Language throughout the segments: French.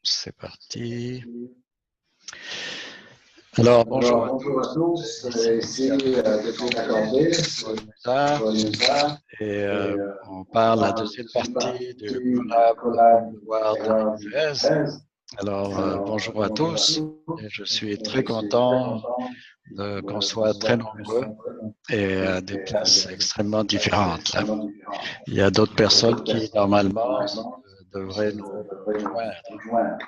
C'est parti. Alors, bonjour à Bonjour à tous. tous. Ici Ici, Gauthier Accordé, Moussa, sur l'UNSA. et Et on on parle la parle deuxième d'une partie partie du du collab collab War Award 2016. 2016. Alors, Alors, bonjour à bonjour à tous. tous. Et je suis Je très suis très content content qu'on qu'on soit très soit nombreux présent et à des et à places des extrêmement places différentes, là. extrêmement différentes. Il y a d'autres Il y a personnes d'autres qui, personnes qui, normalement, normalement, devraient nous devraient nous rejoindre. rejoindre.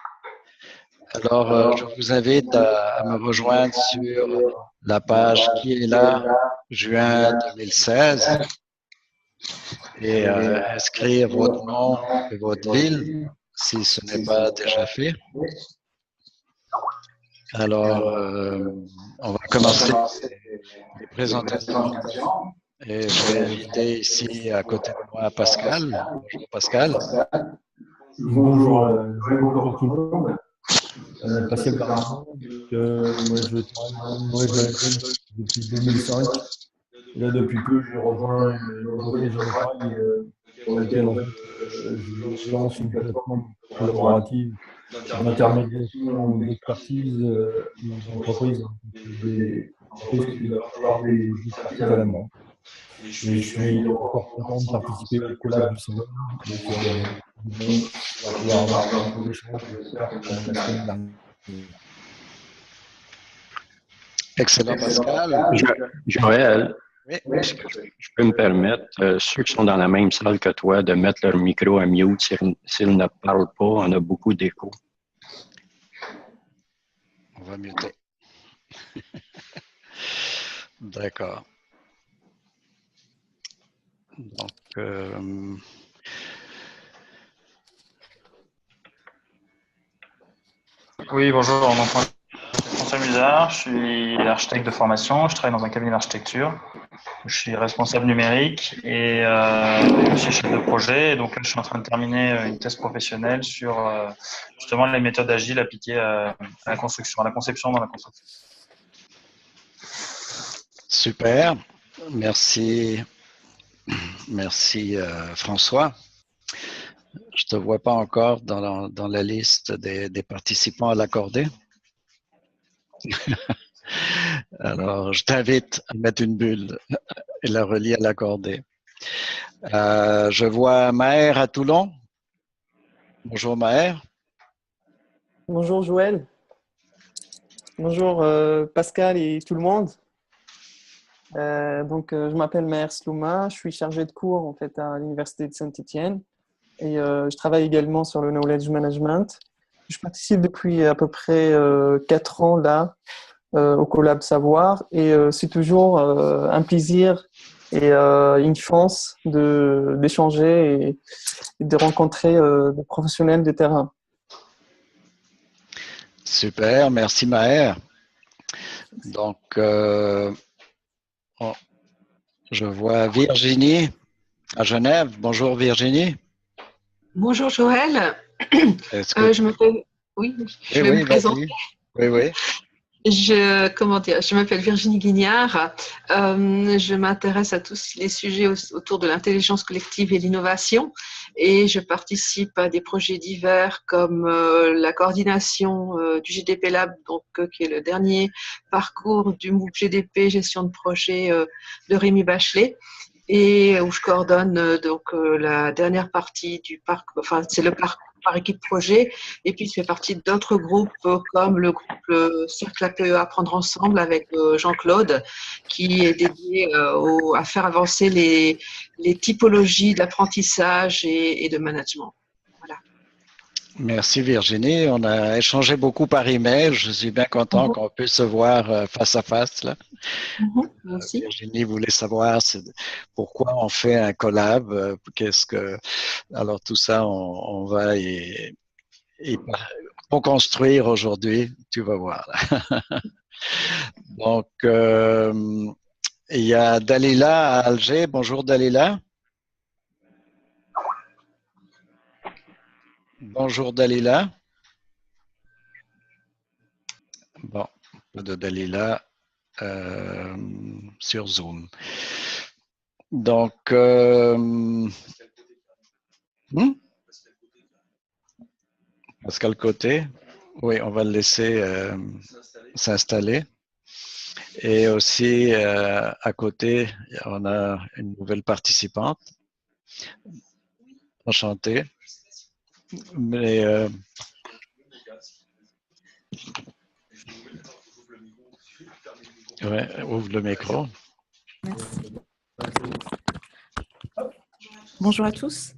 Alors, je Alors, vous je vous invite invite à me à me rejoindre rejoindre sur sur la la page page qui est qui est là, là, juin juin 2016, 2016. et Et inscrire inscrire votre votre nom nom et et votre votre ville ville si ce n'est si ce pas n'est déjà pas fait. fait. Alors, Alors, on va on va commencer commencer les les présentations présentations. et je vais Je inviter vais ici à ici côté de moi à Pascal. Pascal. Bonjour Pascal. Pascal. Bonjour, oui, bonjour tout le monde. Pascal Pascal Baramon. Barman. Moi, je travaille dans le knowledge management depuis 2005. Et là, depuis peu, j'ai rejoint une entreprise de travail pour laquelle en fait, je lance une plateforme collaborative d'intermédiation d'expertise aux entreprises, hein. Des entreprises qui doivent avoir des expertises à la main. Et je suis encore content de participer au collab du salon. Donc, bon, on va pouvoir avoir un échange, j'espère, comme la semaine dernière. Excellent Excellent, Pascal. Pascal. Joël, Oui, Oui. est-ce que je peux me permettre, ceux qui sont dans la même salle que toi, de mettre leur micro à mute s'ils ne parlent pas, on a beaucoup d'écho. on va muter. D'accord. Donc, Oui, bonjour, donc moi, je suis François Musard, je suis architecte de formation, je travaille dans un cabinet d'architecture, je suis responsable numérique et aussi chef de projet. Et donc là, je suis en train de terminer une thèse professionnelle sur justement les méthodes agiles appliquées à la construction, à la conception dans la construction. super. Merci. Merci François. Je ne te vois pas encore dans la liste des participants à l'accorder. Alors, je t'invite à mettre une bulle et la relier à l'accordé. Je vois Maher à Toulon. Bonjour Maher. Bonjour Joël. Bonjour Pascal et tout le monde. Je m'appelle Maher Slouma, je suis chargé de cours en fait à l'Université de Saint-Étienne et je travaille également sur le knowledge management. Je participe depuis à peu près 4 ans là au Collab Savoir et c'est toujours un plaisir et une chance d'échanger et de rencontrer des professionnels de terrain. Super, merci Maher. Donc, je vois Virginie à Genève. Bonjour Virginie. Bonjour Joël. Est-ce que Je m'appelle. Oui, Oui, je vais me oui, présenter. vas-y. Oui, oui. Je m'appelle Virginie Guignard. Je m'intéresse à tous les sujets autour de l'intelligence collective et l'innovation et je participe à des projets divers comme la coordination du GDP Lab, qui est le dernier parcours du MOOC GDP, gestion de projet de Rémi Bachelet, et où je coordonne la dernière partie du parcours, enfin c'est le parcours par équipe projet, et puis je fais partie d'autres groupes comme le groupe Cercle APE Apprendre Ensemble avec Jean-Claude, qui est dédié à faire avancer les typologies d'apprentissage et de management. Voilà. Merci Virginie. On a échangé beaucoup par email. Je suis bien content qu'on puisse se voir face à face là. Moi aussi. Virginie voulait savoir pourquoi on fait un collab. Alors tout ça, on va y construire aujourd'hui. Tu vas voir. Donc, il y a Dalila à Alger. Bonjour Dalila. Bonjour Dalila. Bon, pas de Dalila sur Zoom. Donc, Pascal Côté. Oui, on va le laisser s'installer. Et aussi, à côté, on a une nouvelle participante. Enchantée. Mais ouais, ouvre le micro. Merci. Bonjour à tous.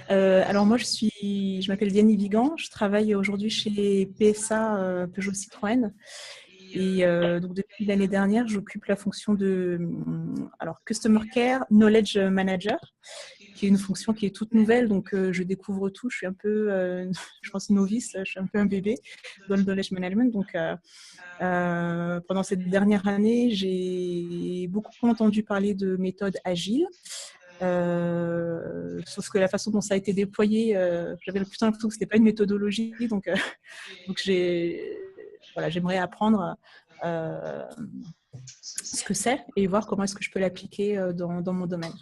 Alors moi, je m'appelle Diane Vigan. Je travaille aujourd'hui chez PSA Peugeot Citroën. Et donc depuis l'année dernière, j'occupe la fonction de Customer Care Knowledge Manager, qui est une fonction qui est toute nouvelle. Donc je découvre tout. Je suis un peu, je pense, novice. Je suis un peu un bébé dans le knowledge management. Donc pendant cette dernière année, j'ai beaucoup entendu parler de méthodes agiles. Sauf que la façon dont ça a été déployé, j'avais plutôt l'impression que c'était pas une méthodologie, donc j'aimerais apprendre ce que c'est et voir comment est-ce que je peux l'appliquer dans mon domaine.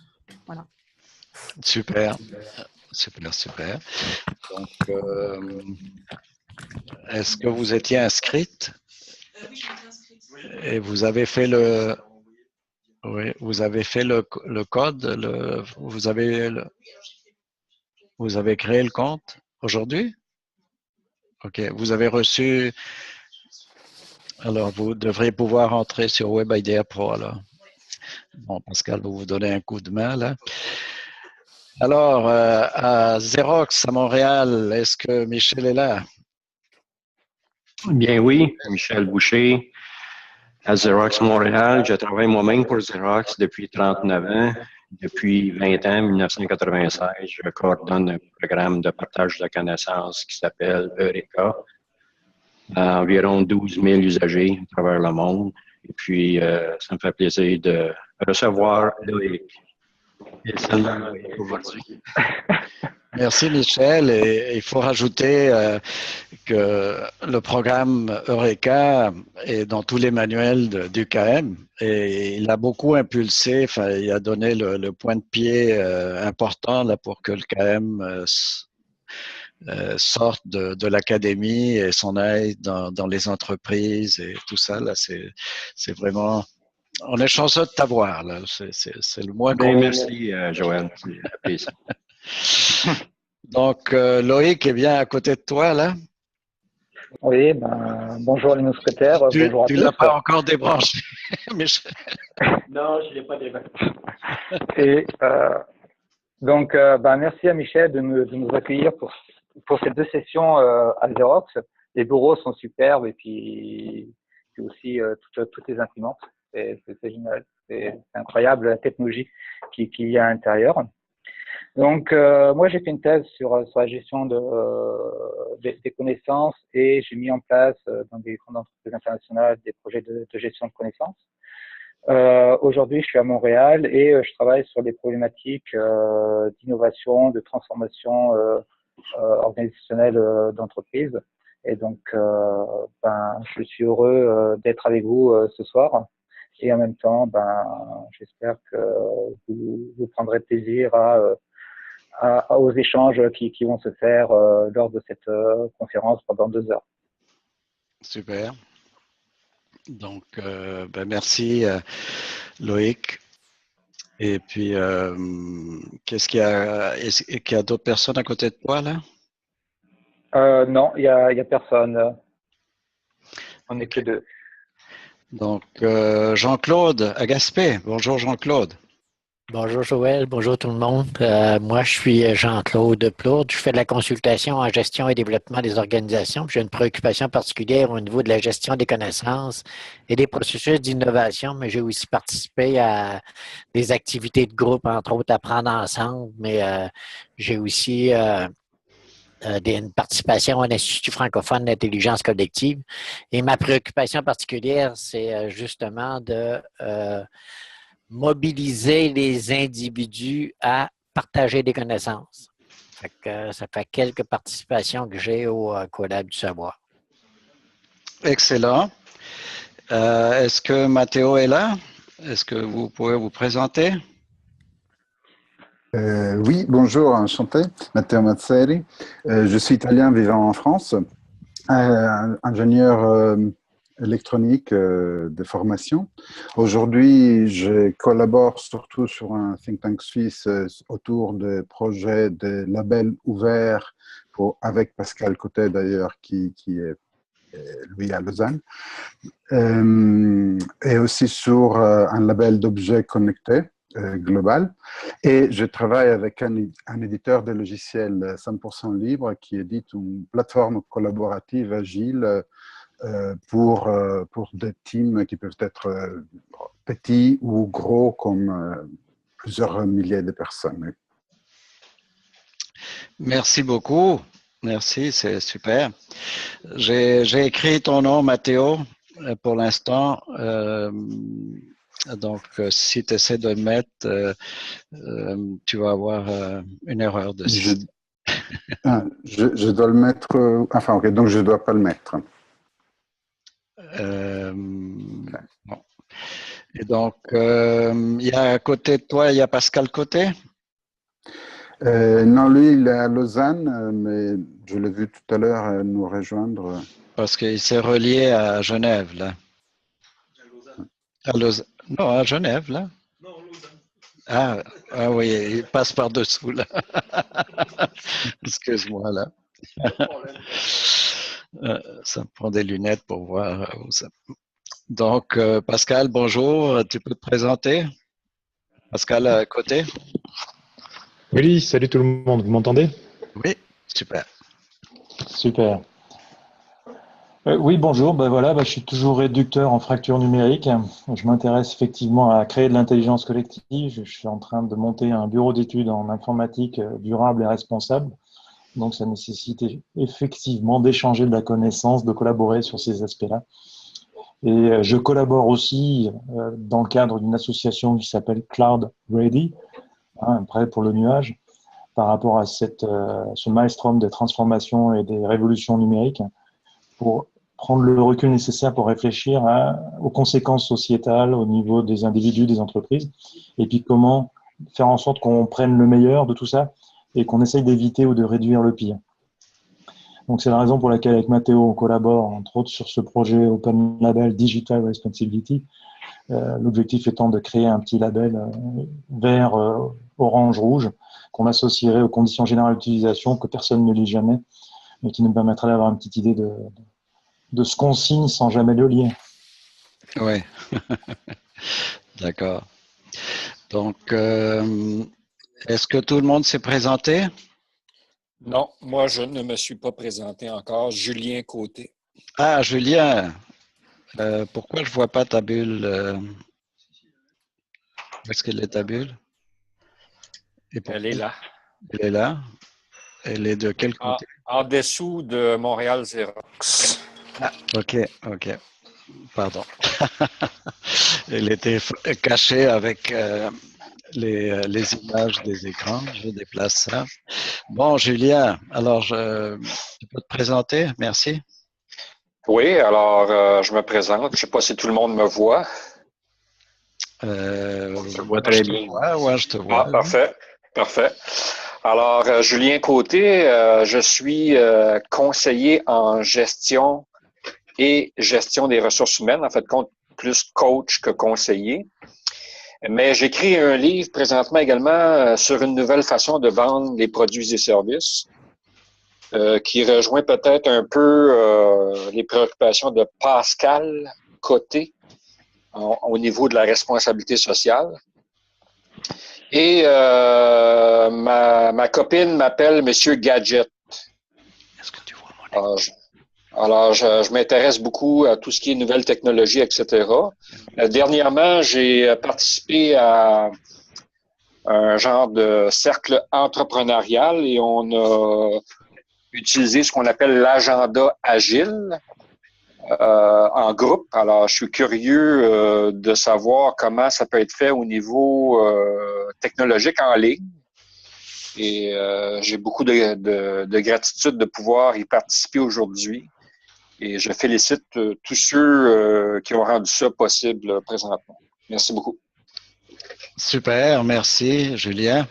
Voilà. Super. Donc, est-ce que vous étiez inscrite? Oui, je suis inscrite. Et vous avez fait le code, vous avez créé le compte aujourd'hui? Ok, vous avez reçu. Alors, vous devriez pouvoir entrer sur Web Idea Pro alors. Bon, Pascal va vous donner un coup de main là. Alors, à Xerox à Montréal, est-ce que Michel est là? Bien oui, Michel Boucher, à Xerox Montréal. Je travaille moi-même pour Xerox depuis 39 ans. Depuis 20 ans, 1996, je coordonne un programme de partage de connaissances qui s'appelle Eureka. Environ 12 000 usagers à travers le monde. Et puis, ça me fait plaisir de recevoir Loïc. Et seulement Loïc aujourd'hui. Merci Michel. Et il faut rajouter que le programme Eureka est dans tous les manuels du KM et il a beaucoup impulsé, enfin, il a donné le point de pied important là, pour que le KM sorte de l'académie et s'en aille dans les entreprises et tout ça. Là, c'est vraiment... On est chanceux de t'avoir. Là. C'est le moins qu'on... Merci, Joël. C'est un plaisir. Donc, Loïc est bien à côté de toi, là? Oui, bonjour les mousquetaires, bonjour à tous. Tu ne l'as pas encore débranché, Michel? Non, je ne l'ai pas débranché. Et donc, merci à Michel de nous accueillir pour ces deux sessions à Xerox. Les bureaux sont superbes et puis aussi toutes les imprimantes. C'est génial, c'est incroyable la technologie qu'il y a à l'intérieur. Donc, moi, j'ai fait une thèse sur la gestion des connaissances et j'ai mis en place dans des grandes entreprises internationales des projets de gestion de connaissances. Aujourd'hui, je suis à Montréal et je travaille sur des problématiques d'innovation, de transformation organisationnelle d'entreprise. Et donc, je suis heureux d'être avec vous ce soir. Et en même temps, j'espère que vous prendrez plaisir aux échanges qui vont se faire lors de cette conférence pendant 2 heures. Super. Donc, merci Loïc. Et puis, qu'est-ce qu'il y a? Est-ce qu'il y a d'autres personnes à côté de toi là? Non, il y a personne. On n'est que 2. Donc, Jean-Claude à Gaspé. Bonjour Jean-Claude. Bonjour Joël, bonjour tout le monde. Moi, je suis Jean-Claude Plourde. Je fais de la consultation en gestion et développement des organisations. J'ai une préoccupation particulière au niveau de la gestion des connaissances et des processus d'innovation, mais j'ai aussi participé à des activités de groupe, entre autres Apprendre ensemble, mais j'ai aussi une participation à l'Institut francophone d'intelligence collective. Et ma préoccupation particulière, c'est justement de mobiliser les individus à partager des connaissances. Ça fait quelques participations que j'ai au Collab du savoir. Excellent. Est-ce que Mathéo est là? Est-ce que vous pouvez vous présenter? Oui, bonjour, enchanté, Matteo Mazzeri. Je suis italien vivant en France, ingénieur électronique de formation. Aujourd'hui, je collabore surtout sur un think tank suisse autour de projets de labels ouverts avec Pascal Côté d'ailleurs, qui est lui à Lausanne, et aussi sur un label d'objets connectés global. Et je travaille avec un éditeur de logiciels 100% libre qui édite une plateforme collaborative agile pour des teams qui peuvent être petits ou gros, comme plusieurs milliers de personnes. Merci beaucoup. Merci, c'est super. J'ai écrit ton nom, Matteo, pour l'instant. Donc, si tu essaies de le mettre, tu vas avoir une erreur dessus. Je dois le mettre. Enfin, ok, donc je ne dois pas le mettre. Bon. Et donc, il y a à côté de toi, il y a Pascal Côté? Non, lui, il est à Lausanne, mais je l'ai vu tout à l'heure nous rejoindre. Parce qu'il s'est relié à Genève, là. À Lausanne. Non, à Genève, là. Ah oui, il passe par-dessous, là. Excuse-moi, là. Ça me prend des lunettes pour voir où ça. Donc, Pascal, bonjour. Tu peux te présenter? Pascal à côté? Oui, salut tout le monde, vous m'entendez? Oui, super. Super. Oui, bonjour, je suis toujours réducteur en fracture numérique. Je m'intéresse effectivement à créer de l'intelligence collective. Je suis en train de monter un bureau d'études en informatique durable et responsable. Donc, ça nécessite effectivement d'échanger de la connaissance, de collaborer sur ces aspects-là. Et je collabore aussi dans le cadre d'une association qui s'appelle Cloud Ready, prêt pour le nuage, par rapport à ce maelstrom de transformation et des révolutions numériques, pour prendre le recul nécessaire pour réfléchir aux conséquences sociétales au niveau des individus, des entreprises, et puis comment faire en sorte qu'on prenne le meilleur de tout ça et qu'on essaye d'éviter ou de réduire le pire. Donc c'est la raison pour laquelle avec Matteo, on collabore entre autres sur ce projet Open Label Digital Responsibility, l'objectif étant de créer un petit label vert, orange, rouge, qu'on associerait aux conditions générales d'utilisation que personne ne lit jamais, mais qui nous permettrait d'avoir une petite idée de ce qu'on signe sans jamais le lire. Oui, d'accord. Donc, est-ce que tout le monde s'est présenté? Non, moi, je ne me suis pas présenté encore. Julien Côté. Ah, Julien, pourquoi je ne vois pas ta bulle? Où est-ce qu'elle est, ta bulle? Elle est là. Elle est là? Elle est de quel côté? En dessous de Montréal Xerox. Ah, ok. Pardon. Elle était cachée avec les images des écrans. Je déplace ça. Bon, Julien, alors tu peux te présenter? Merci. Oui, alors je me présente. Je ne sais pas si tout le monde me voit. Je te vois très bien. Oui, je te vois. Ah, parfait. Alors, Julien Côté, je suis conseiller en gestion et gestion des ressources humaines, en fait, plus coach que conseiller. Mais j'écris un livre présentement également sur une nouvelle façon de vendre les produits et services qui rejoint peut-être un peu les préoccupations de Pascal Côté au niveau de la responsabilité sociale. Et ma copine m'appelle Monsieur Gadget. Est-ce que tu vois mon écran? Alors, je m'intéresse beaucoup à tout ce qui est nouvelles technologies, etc. Dernièrement, j'ai participé à un genre de cercle entrepreneurial et on a utilisé ce qu'on appelle l'agenda agile en groupe. Alors, je suis curieux de savoir comment ça peut être fait au niveau technologique en ligne. Et j'ai beaucoup de gratitude de pouvoir y participer aujourd'hui. Et je félicite tous ceux qui ont rendu ça possible présentement. Merci beaucoup. Super, merci Julien.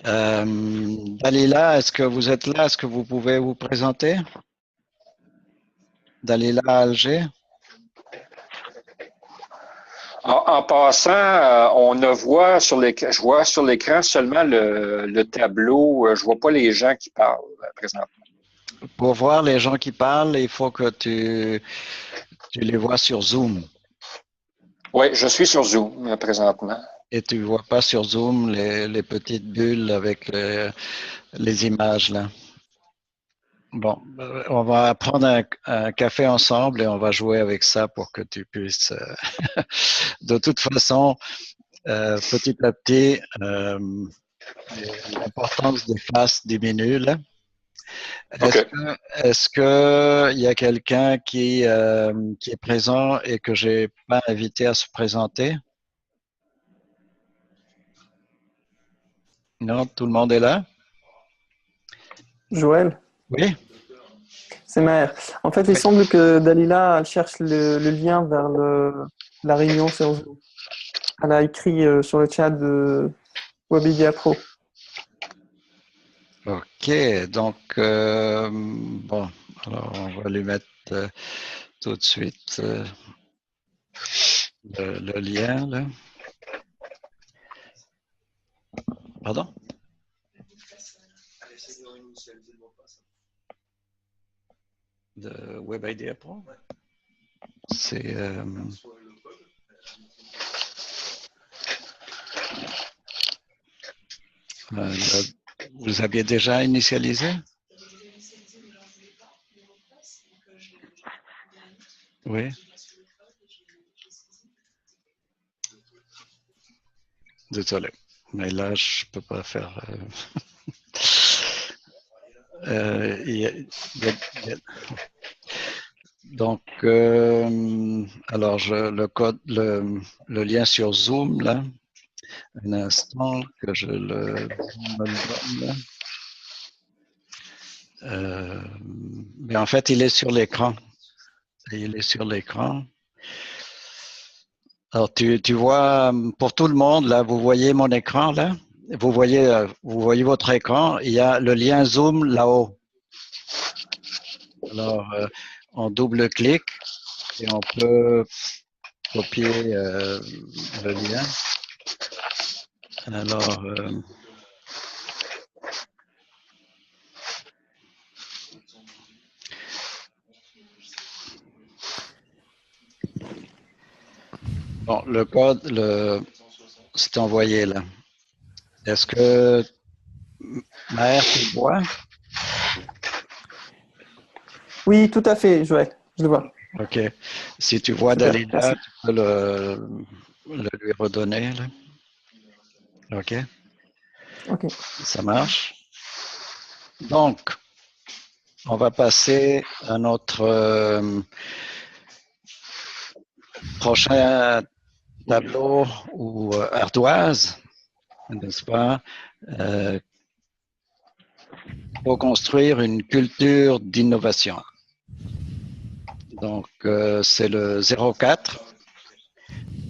Dalila, est-ce que vous êtes là? Est-ce que vous pouvez vous présenter? Dalila Alger. En passant, je vois sur l'écran seulement le tableau. Je vois pas les gens qui parlent présentement. Pour voir les gens qui parlent, il faut que tu les vois sur Zoom. Oui, je suis sur Zoom présentement. Et tu ne vois pas sur Zoom les petites bulles avec les images là. Bon, on va prendre un café ensemble et on va jouer avec ça pour que tu puisses. De toute façon, petit à petit, l'importance des faces diminue là. Est-ce que il y a quelqu'un qui est présent et que j'ai pas invité à se présenter? Non, tout le monde est là? Joël? Oui. C'est Maher. En fait, il semble que Dalila cherche le lien vers la réunion sur Zoom. Elle a écrit sur le chat de Webedia Pro. Ok, donc, bon, alors on va lui mettre tout de suite le lien. Là. Pardon? De Webedia Pro? C'est... vous aviez déjà initialisé? Oui. Désolé, mais là, je ne peux pas faire... Donc, alors, le lien sur Zoom, là, un instant que je me le donne. Mais en fait, il est sur l'écran. Il est sur l'écran. Alors, tu vois, pour tout le monde, là, vous voyez mon écran, là? Vous voyez votre écran. Il y a le lien Zoom là-haut. Alors, on double-clique et on peut copier le lien. Alors, bon, le code, c'est envoyé là. Est-ce que Maher, tu le vois? Oui, tout à fait, Joël. Je le vois. OK. Si tu vois Super, Dalila, merci. tu peux le lui redonner. Là. OK. OK. Ça marche. Donc, on va passer à notre prochain tableau ou ardoise, n'est-ce pas? Pour construire une culture d'innovation. Donc, c'est le 04.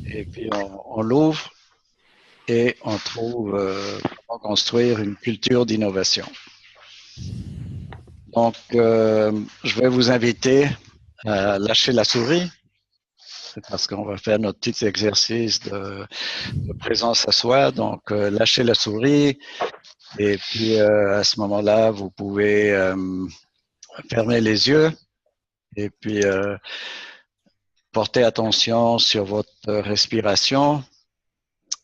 Et puis, on l'ouvre et on trouve comment construire une culture d'innovation. Donc, je vais vous inviter à lâcher la souris. C'est parce qu'on va faire notre petit exercice de présence à soi. Donc, lâchez la souris. Et puis, à ce moment-là, vous pouvez fermer les yeux et puis porter attention sur votre respiration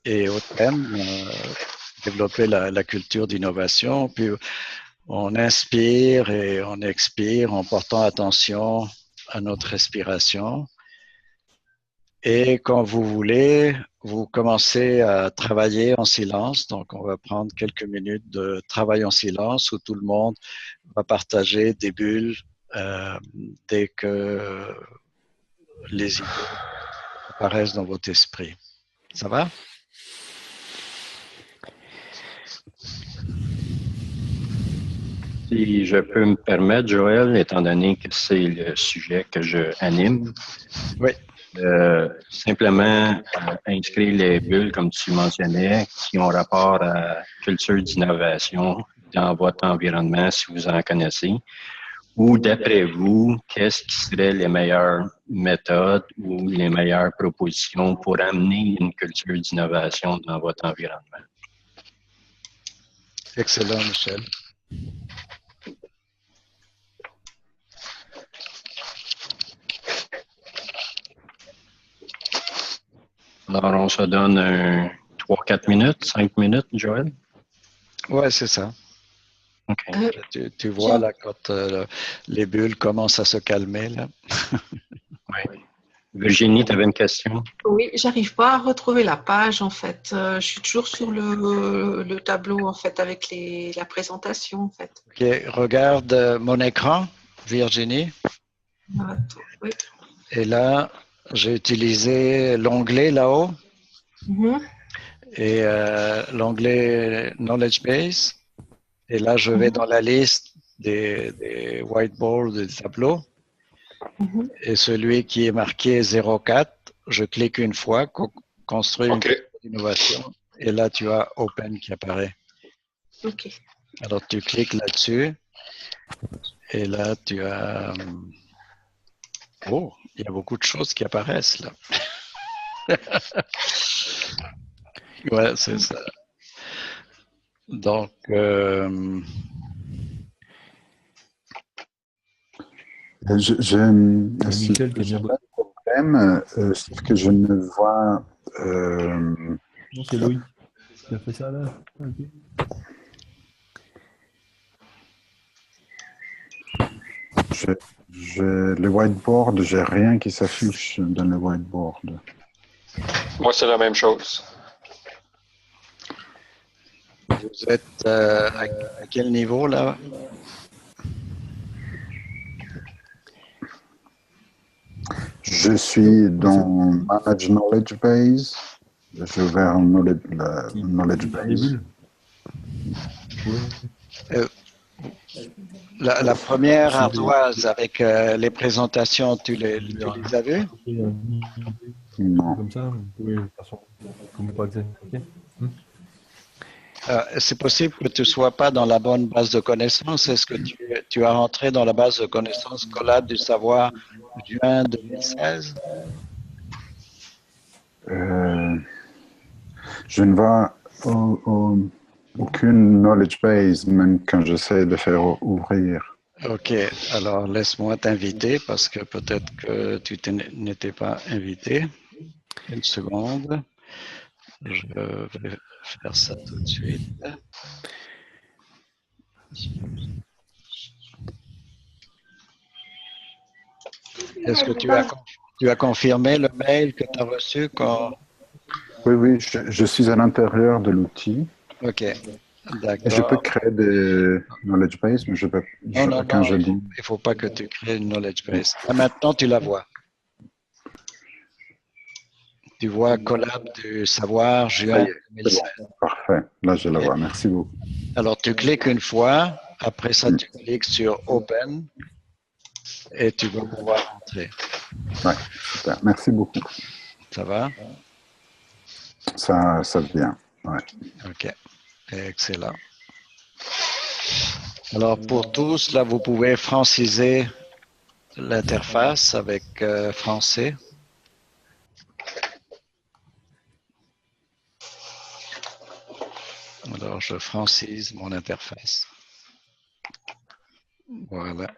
et au thème, développer la culture d'innovation. Puis, on inspire et on expire en portant attention à notre respiration. Et quand vous voulez, vous commencez à travailler en silence. Donc, on va prendre quelques minutes de travail en silence où tout le monde va partager des bulles dès que les idées apparaissent dans votre esprit. Ça va? Si je peux me permettre, Joël, étant donné que c'est le sujet que je anime. Oui. simplement inscrire les bulles, comme tu mentionnais, qui ont rapport à culture d'innovation dans votre environnement, si vous en connaissez. Ou d'après vous, qu'est-ce qui seraient les meilleures méthodes ou les meilleures propositions pour amener une culture d'innovation dans votre environnement? Excellent, Michel. Alors, on se donne 3-4 minutes, 5 minutes, Joël? Ouais, c'est ça. OK. Tu vois là quand les bulles commencent à se calmer là. Oui. Virginie, tu avais une question? Oui, j'arrive pas à retrouver la page en fait. Je suis toujours sur le tableau en fait avec la présentation en fait. Ok, regarde mon écran, Virginie. Oui. Et là, j'ai utilisé l'onglet là-haut et l'onglet Knowledge Base. Et là, je vais dans la liste des whiteboards, des tableaux. Et celui qui est marqué 04, je clique une fois, construire une innovation. Et là, tu as Open qui apparaît. OK. Alors, tu cliques là-dessus. Et là, tu as... Oh, il y a beaucoup de choses qui apparaissent là. Ouais, c'est ça. Donc, j'ai un problème, sauf que je ne vois... Non, c'est Loïc qui a fait ça là. Okay. Le whiteboard, j'ai rien qui s'affiche dans le whiteboard. Moi, c'est la même chose. Vous êtes à quel niveau là? Je suis dans Manage Knowledge Base. J'ai ouvert Knowledge Base. La première ardoise avec les présentations, tu les as vues? Non. Comme ça, vous pouvez pas accès. Okay. C'est possible que tu ne sois pas dans la bonne base de connaissances. Est-ce que tu as rentré dans la base de connaissances Collab du savoir juin 2016? Je ne vois aucune knowledge base, même quand j'essaie de faire ouvrir. Ok, alors laisse-moi t'inviter parce que peut-être que tu n'étais pas invité. Une seconde. Je vais faire ça tout de suite. Est-ce que tu as confirmé le mail que tu as reçu quand... Oui, je suis à l'intérieur de l'outil. Ok, d'accord. Et je peux créer des knowledge base, mais quand je dis... Il ne faut pas que tu crées une knowledge base. Et maintenant, tu la vois. Tu vois Collab du savoir juin 2016. Bon, parfait, là je la vois, merci beaucoup. Alors tu cliques une fois, après ça tu cliques sur Open et tu vas pouvoir entrer. Ouais, super, merci beaucoup. Ça va? Ça vient, ouais. Ok, excellent. Alors pour tous, là vous pouvez franciser l'interface avec français. Alors, je francise mon interface. Voilà.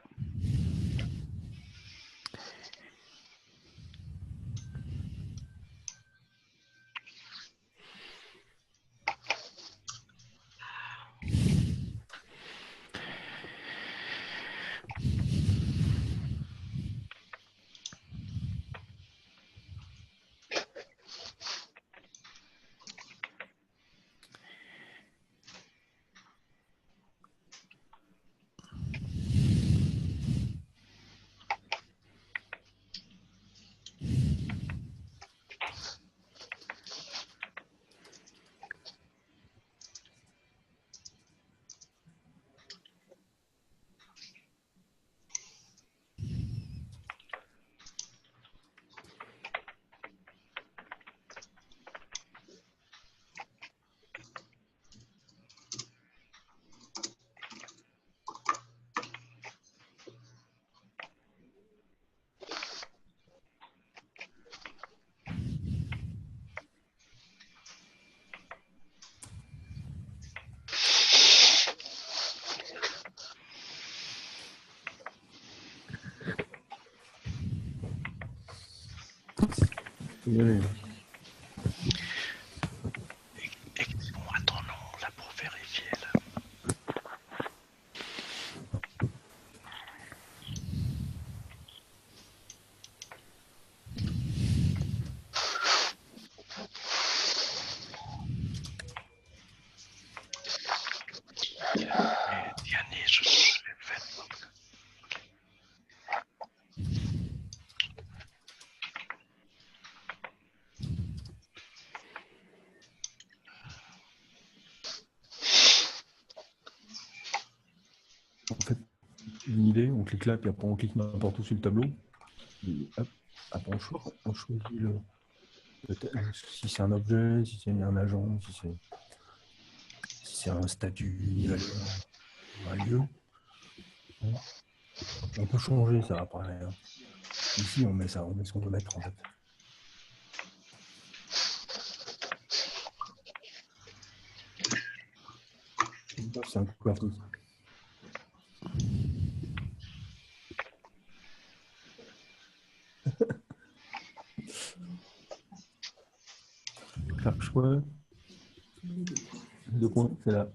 Oui. Écris-moi ton nom là pour vérifier. Là. Diane, je l'ai fait. En fait, une idée, on clique là, puis après on clique n'importe où sur le tableau. Et hop, après on choisit si c'est un objet, si c'est un agent, si c'est un statut, une valeur, un lieu. On peut changer ça après. Hein. Ici, on met ça, on met ce qu'on veut mettre en fait. C'est un coup partout. Faire choix. Deux points, c'est là.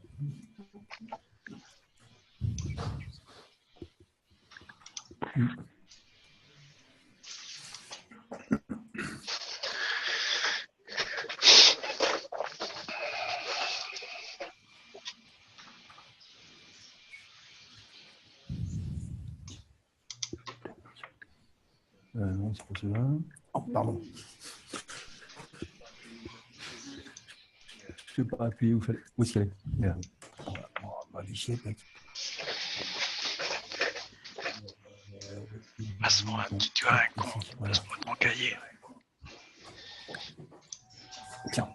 Non, c'est pas celui-là. Oh, pardon. Je ne sais pas appuyer où est-ce qu'elle est. Là. On va afficher, mec. Passe-moi un petit tueur, un con. Passe-moi ton cahier. Tiens.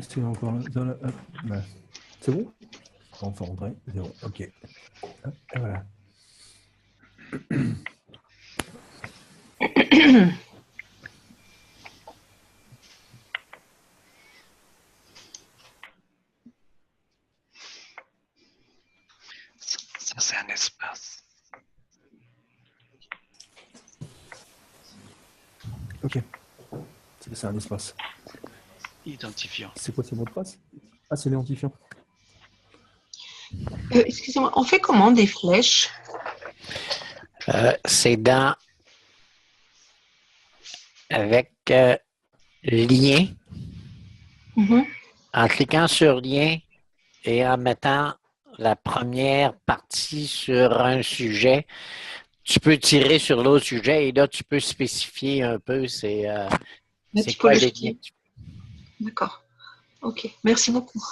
C'est encore là. C'est bon? On fait rentrer. 0. OK. Hop, et voilà. Ça, c'est un espace. OK. C'est un espace. Identifiant. C'est quoi ces mots de passe? Ah, c'est l'identifiant. Excusez-moi, on fait comment des flèches? C'est dans avec lien. En cliquant sur lien et en mettant la première partie sur un sujet, tu peux tirer sur l'autre sujet et là, tu peux spécifier un peu c'est quoi les liens. D'accord. OK. Merci beaucoup.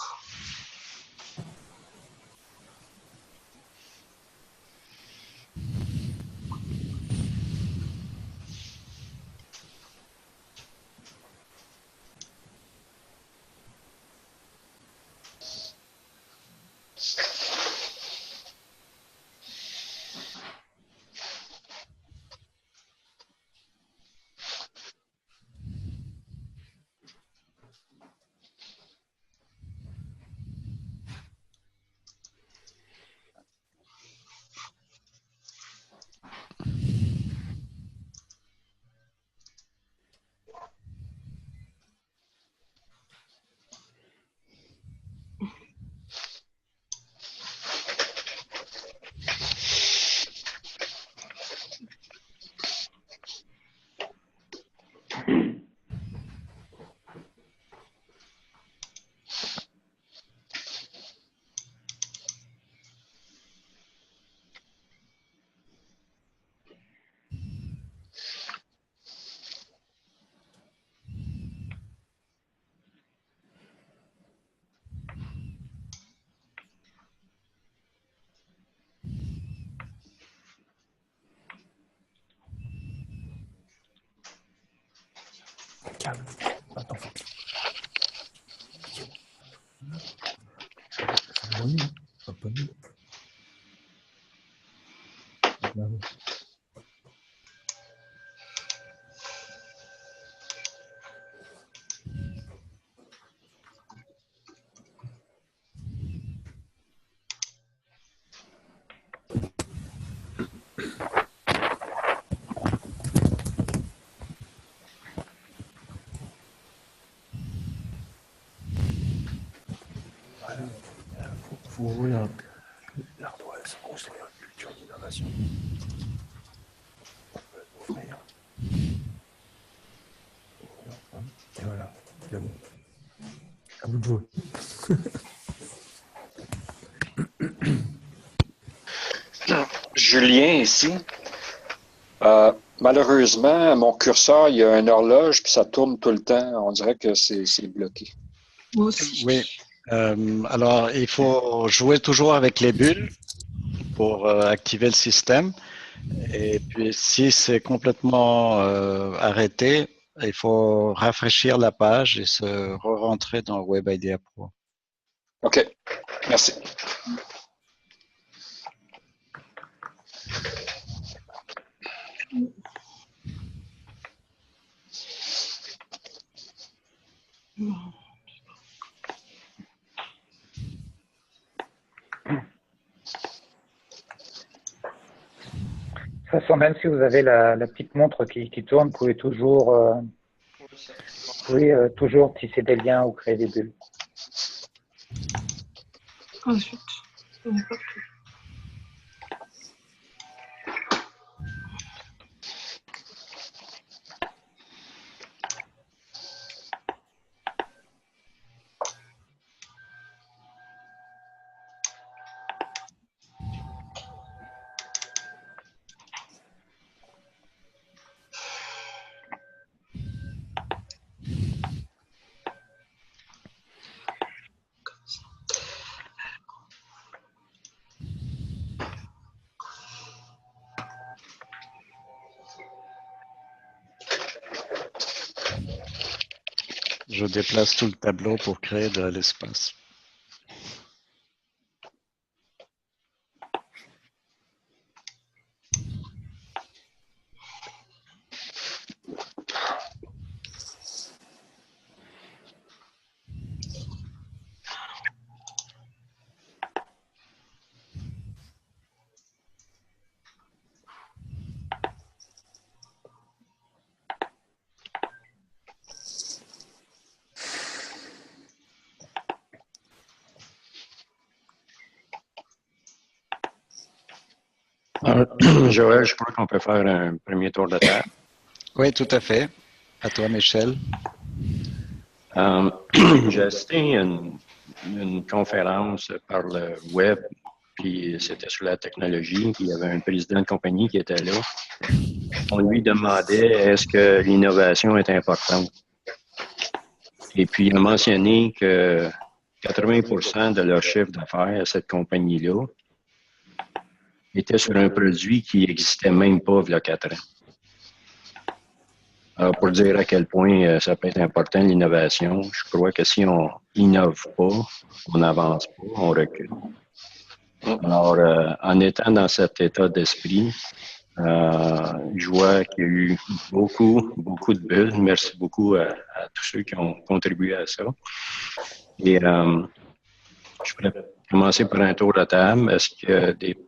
Calme. Attends. Pas faut ouvrir l'ardoise, construire une culture d'innovation. Ouvrir. Et voilà, c'est bon. À vous de jouer. Julien ici. Malheureusement, mon curseur, il y a une horloge, puis ça tourne tout le temps. On dirait que c'est bloqué. Moi aussi. Oui. Alors, il faut jouer toujours avec les bulles pour activer le système. Et puis, si c'est complètement arrêté, il faut rafraîchir la page et se re-rentrer dans Web IDEA Pro. OK. Merci. De toute façon, même si vous avez la petite montre qui tourne, vous pouvez toujours, toujours tisser des liens ou créer des bulles. Ensuite, on est partout. Je déplace tout le tableau pour créer de l'espace. Joël, je crois qu'on peut faire un premier tour de table. Oui, tout à fait. À toi, Michel. J'ai assisté à une conférence par le web, puis c'était sur la technologie, puis il y avait un président de compagnie qui était là. On lui demandait est-ce que l'innovation est importante. Et puis il a mentionné que 80% de leur chiffre d'affaires à cette compagnie-là était sur un produit qui n'existait même pas il y a 4 ans. Alors, pour dire à quel point ça peut être important, l'innovation, je crois que si on innove pas, on n'avance pas, on recule. Alors, en étant dans cet état d'esprit, je vois qu'il y a eu beaucoup de bulles. Merci beaucoup à tous ceux qui ont contribué à ça. Et je pourrais commencer par un tour de table. Est-ce qu'il y a des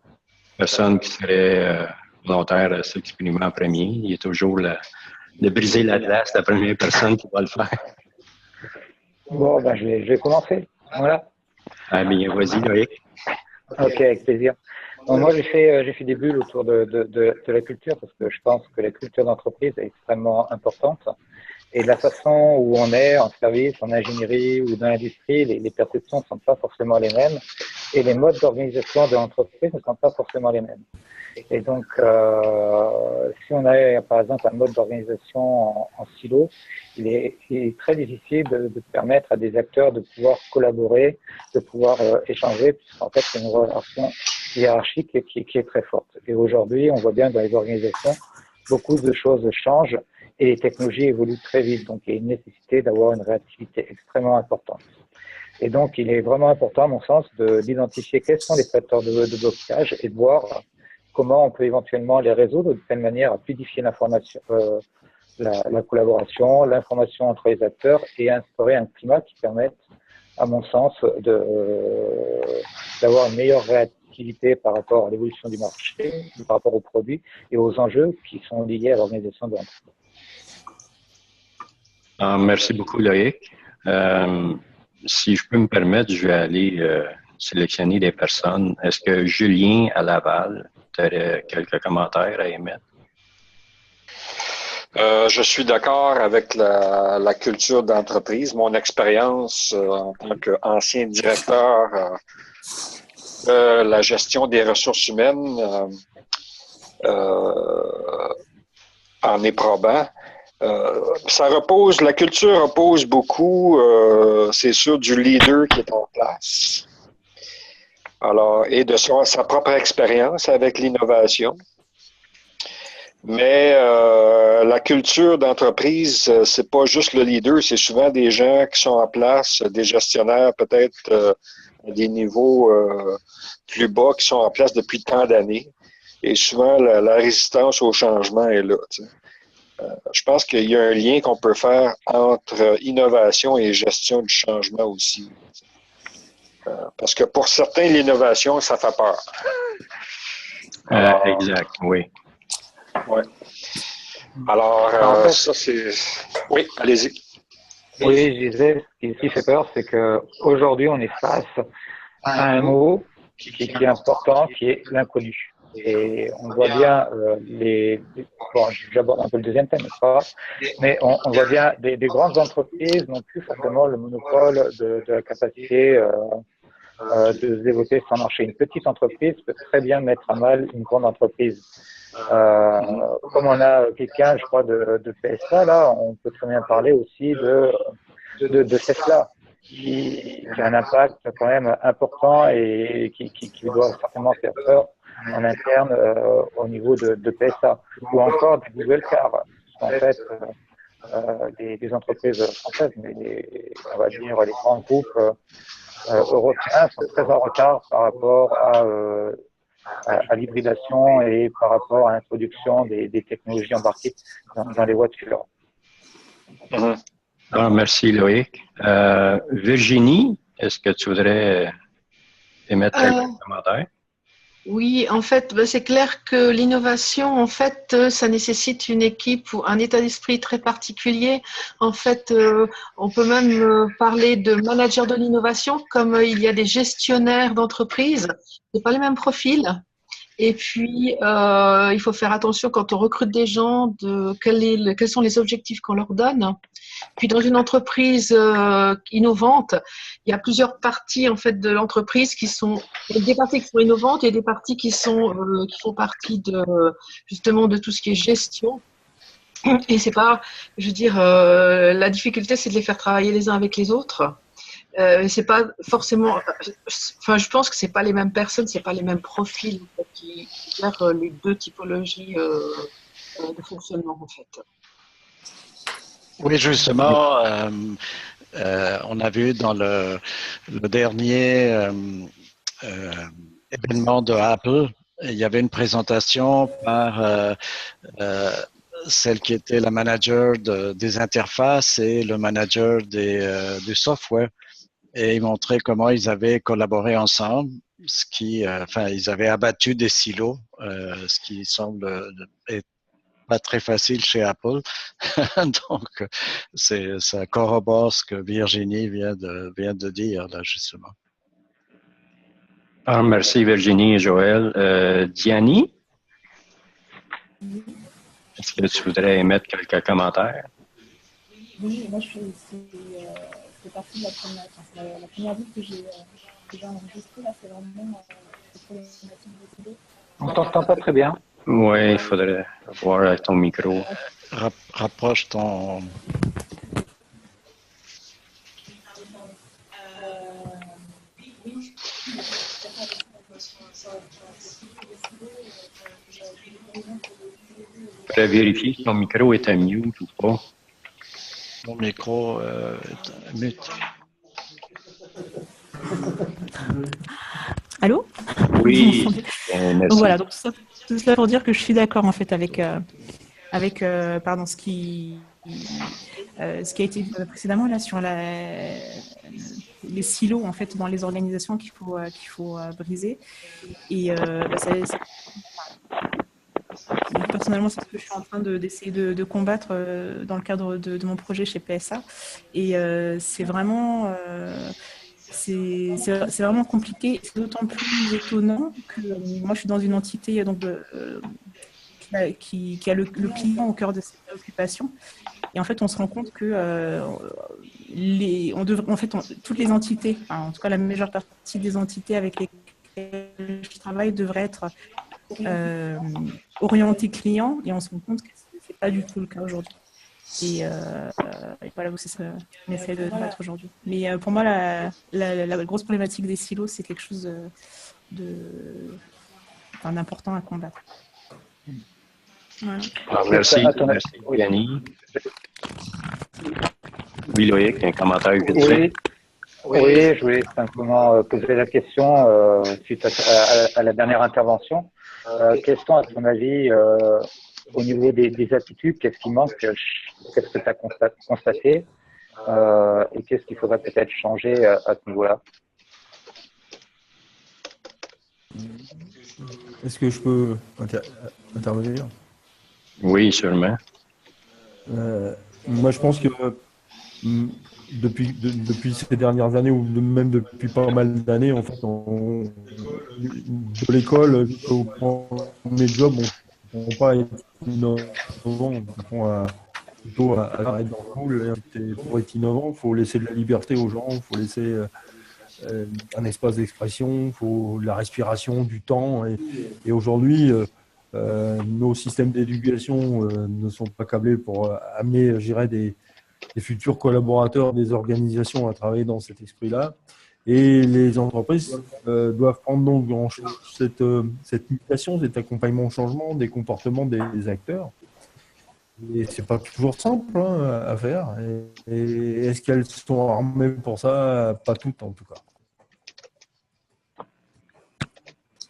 personnes qui seraient volontaires à s'exprimer en premier? Il y a toujours de briser la glace, la première personne qui va le faire. Bon, ben, je vais commencer. Voilà. Ah bien, vas-y, Loïc. Ok, avec plaisir. Bon, moi, j'ai fait des bulles autour de la culture parce que je pense que la culture d'entreprise est extrêmement importante. Et de la façon où on est en service, en ingénierie ou dans l'industrie, les perceptions ne sont pas forcément les mêmes et les modes d'organisation de l'entreprise ne sont pas forcément les mêmes. Et donc, si on a par exemple un mode d'organisation en silo, il est très difficile de permettre à des acteurs de pouvoir collaborer, de pouvoir échanger, puisqu'en fait, c'est une relation hiérarchique qui est très forte. Et aujourd'hui, on voit bien dans les organisations, beaucoup de choses changent et les technologies évoluent très vite. Donc, il y a une nécessité d'avoir une réactivité extrêmement importante. Et donc, il est vraiment important, à mon sens, d'identifier quels sont les facteurs de blocage et de voir comment on peut éventuellement les résoudre de telle manière à fluidifier l'information, la collaboration, l'information entre les acteurs et instaurer un climat qui permette, à mon sens, d'avoir une meilleure réactivité par rapport à l'évolution du marché, par rapport aux produits et aux enjeux qui sont liés à l'organisation de l'entreprise. Merci beaucoup, Loïc. si je peux me permettre, je vais aller sélectionner des personnes. Est-ce que Julien à Laval, tu aurais quelques commentaires à émettre? Je suis d'accord avec la culture d'entreprise. Mon expérience en tant qu'ancien directeur de la gestion des ressources humaines en est probant. La culture repose beaucoup, c'est sûr, du leader qui est en place. Alors, et de sa propre expérience avec l'innovation. Mais la culture d'entreprise, c'est pas juste le leader, c'est souvent des gens qui sont en place, des gestionnaires peut-être à des niveaux plus bas qui sont en place depuis tant d'années. Et souvent, la résistance au changement est là. Je pense qu'il y a un lien qu'on peut faire entre innovation et gestion du changement aussi. Parce que pour certains, l'innovation, ça fait peur. Alors, exact, oui. Ouais. Alors, en fait, ça c'est... Oui, allez-y. oui, je disais, ce qui fait peur, c'est qu'aujourd'hui, on est face à un mot qui est important, qui est l'inconnu. Et on voit bien bon, j'aborde un peu le deuxième thème, n'est-ce pas? Mais on voit bien des grandes entreprises n'ont plus forcément le monopole de la capacité de se développer sur le marché. Une petite entreprise peut très bien mettre à mal une grande entreprise. Comme on a quelqu'un, je crois, de PSA, là, on peut très bien parler aussi de Tesla, qui a un impact quand même important et qui doit certainement faire peur en interne au niveau de PSA, ou encore des Google Car, en fait des entreprises françaises, mais on va dire les grands groupes européens sont très en retard par rapport à l'hybridation et par rapport à l'introduction des technologies embarquées dans les voitures. Merci Loïc. Virginie, est-ce que tu voudrais émettre quelques commentaires? Oui, en fait, c'est clair que l'innovation, en fait, ça nécessite une équipe ou un état d'esprit très particulier. En fait, on peut même parler de manager de l'innovation, comme il y a des gestionnaires d'entreprise. C'est pas les mêmes profils. Et puis, il faut faire attention quand on recrute des gens de quels sont les objectifs qu'on leur donne. Puis, dans une entreprise innovante, il y a plusieurs parties en fait de l'entreprise il y a des parties qui sont innovantes et des parties qui font partie justement de tout ce qui est gestion. Et c'est pas, je veux dire, la difficulté, c'est de les faire travailler les uns avec les autres. C'est pas forcément. Enfin, je pense que c'est pas les mêmes personnes, c'est pas les mêmes profils en fait, qui gèrent les deux typologies de fonctionnement en fait. Oui, justement, on a vu dans le dernier événement de Apple, il y avait une présentation par celle qui était la manager des interfaces et le manager du software. Et ils montraient comment ils avaient collaboré ensemble, ils avaient abattu des silos, ce qui semble être pas très facile chez Apple. Donc, ça corrobore ce que Virginie vient de dire, là, justement. Merci Virginie et Joël. Diani, est-ce que tu voudrais émettre quelques commentaires? Oui, moi je fais partie de la première vie que j'ai enregistrée, là, c'est vraiment les problématiques de idées. On ne t'entend pas très bien. Oui, il faudrait voir avec ton micro. Rapproche ton... Tu pourrais vérifier si ton micro est à mute ou pas. Mon micro est mute. Allô? Oui. Donc voilà, donc tout cela pour dire que je suis d'accord en fait avec ce qui a été dit précédemment là sur les silos en fait dans les organisations qu'il faut briser et personnellement, c'est ce que je suis en train d'essayer de combattre dans le cadre de mon projet chez PSA. Et c'est vraiment, c'est vraiment compliqué. C'est d'autant plus étonnant que moi, je suis dans une entité qui a le client au cœur de ses préoccupations. Et en fait, on se rend compte que toutes les entités, en tout cas la majeure partie des entités avec lesquelles je travaille devraient être orientées client, et on se rend compte que ce n'est pas du tout le cas aujourd'hui. Et voilà, c'est ce qu'on essaie de battre aujourd'hui. Mais pour moi, la grosse problématique des silos, c'est quelque chose d'important à combattre. Voilà. Alors, merci Yanni. Oui, Loïc, un commentaire vite fait. Oui, je voulais simplement poser la question suite à la dernière intervention. Quels sont, à ton avis, au niveau des attitudes, qu'est-ce qui manque, qu'est-ce que tu as constaté et qu'est-ce qu'il faudrait peut-être changer à ce niveau-là? Est-ce que je peux intervenir? Oui, sûrement. Moi, je pense que depuis ces dernières années, ou même depuis pas mal d'années, en fait, de l'école jusqu'au premier job, on ne pas être innovant, on plutôt à être dans le moule. Pour être innovant, il faut laisser de la liberté aux gens, il faut laisser un espace d'expression, il faut de la respiration, du temps. Et aujourd'hui, nos systèmes d'éducation ne sont pas câblés pour amener, je dirais, des futurs collaborateurs des organisations à travailler dans cet esprit-là. Et les entreprises doivent prendre donc en charge cette mutation, cet accompagnement au changement des comportements des acteurs. Et c'est pas toujours simple à faire. Et est-ce qu'elles sont armées pour ça? Pas toutes, en tout cas.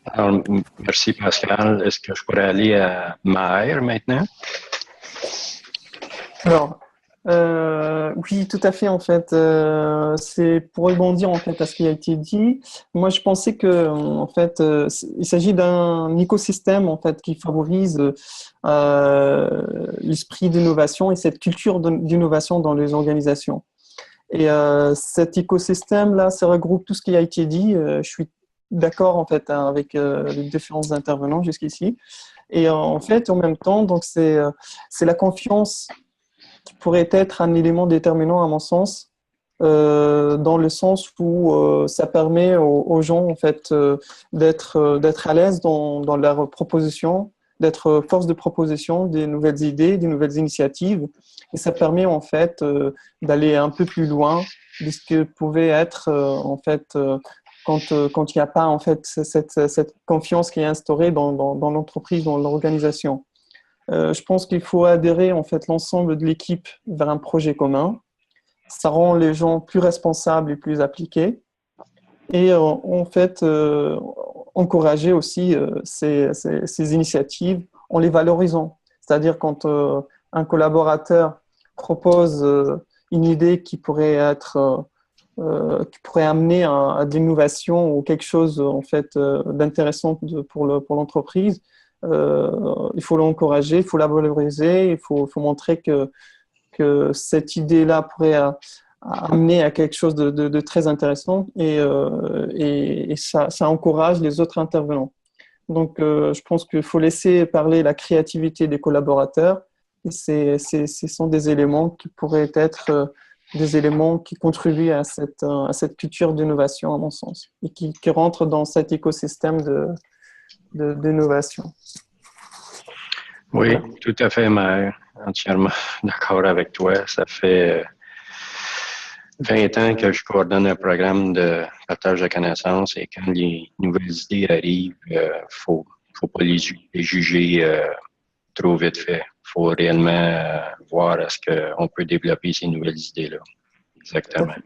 Alors, merci Pascal. Est-ce que je pourrais aller à Maher maintenant? Alors, oui, tout à fait. En fait, c'est pour rebondir en fait à ce qui a été dit. Moi, je pensais que en fait, il s'agit d'un écosystème en fait qui favorise l'esprit d'innovation et cette culture d'innovation dans les organisations. Et cet écosystème-là, ça regroupe tout ce qui a été dit. Je suis d'accord en fait avec les différents intervenants jusqu'ici. Et en fait, en même temps, donc c'est la confiance qui pourrait être un élément déterminant à mon sens, dans le sens où ça permet aux gens en fait d'être à l'aise dans leur proposition, d'être force de proposition des nouvelles idées, des nouvelles initiatives, et ça permet en fait d'aller un peu plus loin de ce que pouvait être en fait quand il n'y a pas en fait cette confiance qui est instaurée dans l'entreprise, dans l'organisation. Je pense qu'il faut adhérer en fait l'ensemble de l'équipe vers un projet commun. Ça rend les gens plus responsables et plus appliqués. Et en fait, encourager aussi ces initiatives en les valorisant. C'est-à-dire quand un collaborateur propose une idée qui pourrait amener à de l'innovation ou quelque chose en fait d'intéressant pour l'entreprise. Il faut l'encourager, il faut la valoriser, il faut montrer que cette idée-là pourrait amener à quelque chose de très intéressant et ça encourage les autres intervenants. Donc, je pense qu'il faut laisser parler la créativité des collaborateurs. Et ce sont des éléments qui pourraient être des éléments qui contribuent à cette culture d'innovation, à mon sens, et qui rentrent dans cet écosystème d'innovation. Oui, tout à fait, Maher. Entièrement d'accord avec toi. Ça fait 20 ans que je coordonne un programme de partage de connaissances et quand les nouvelles idées arrivent, faut pas les juger trop vite fait. Il faut réellement voir est-ce qu'on peut développer ces nouvelles idées-là. Exactement.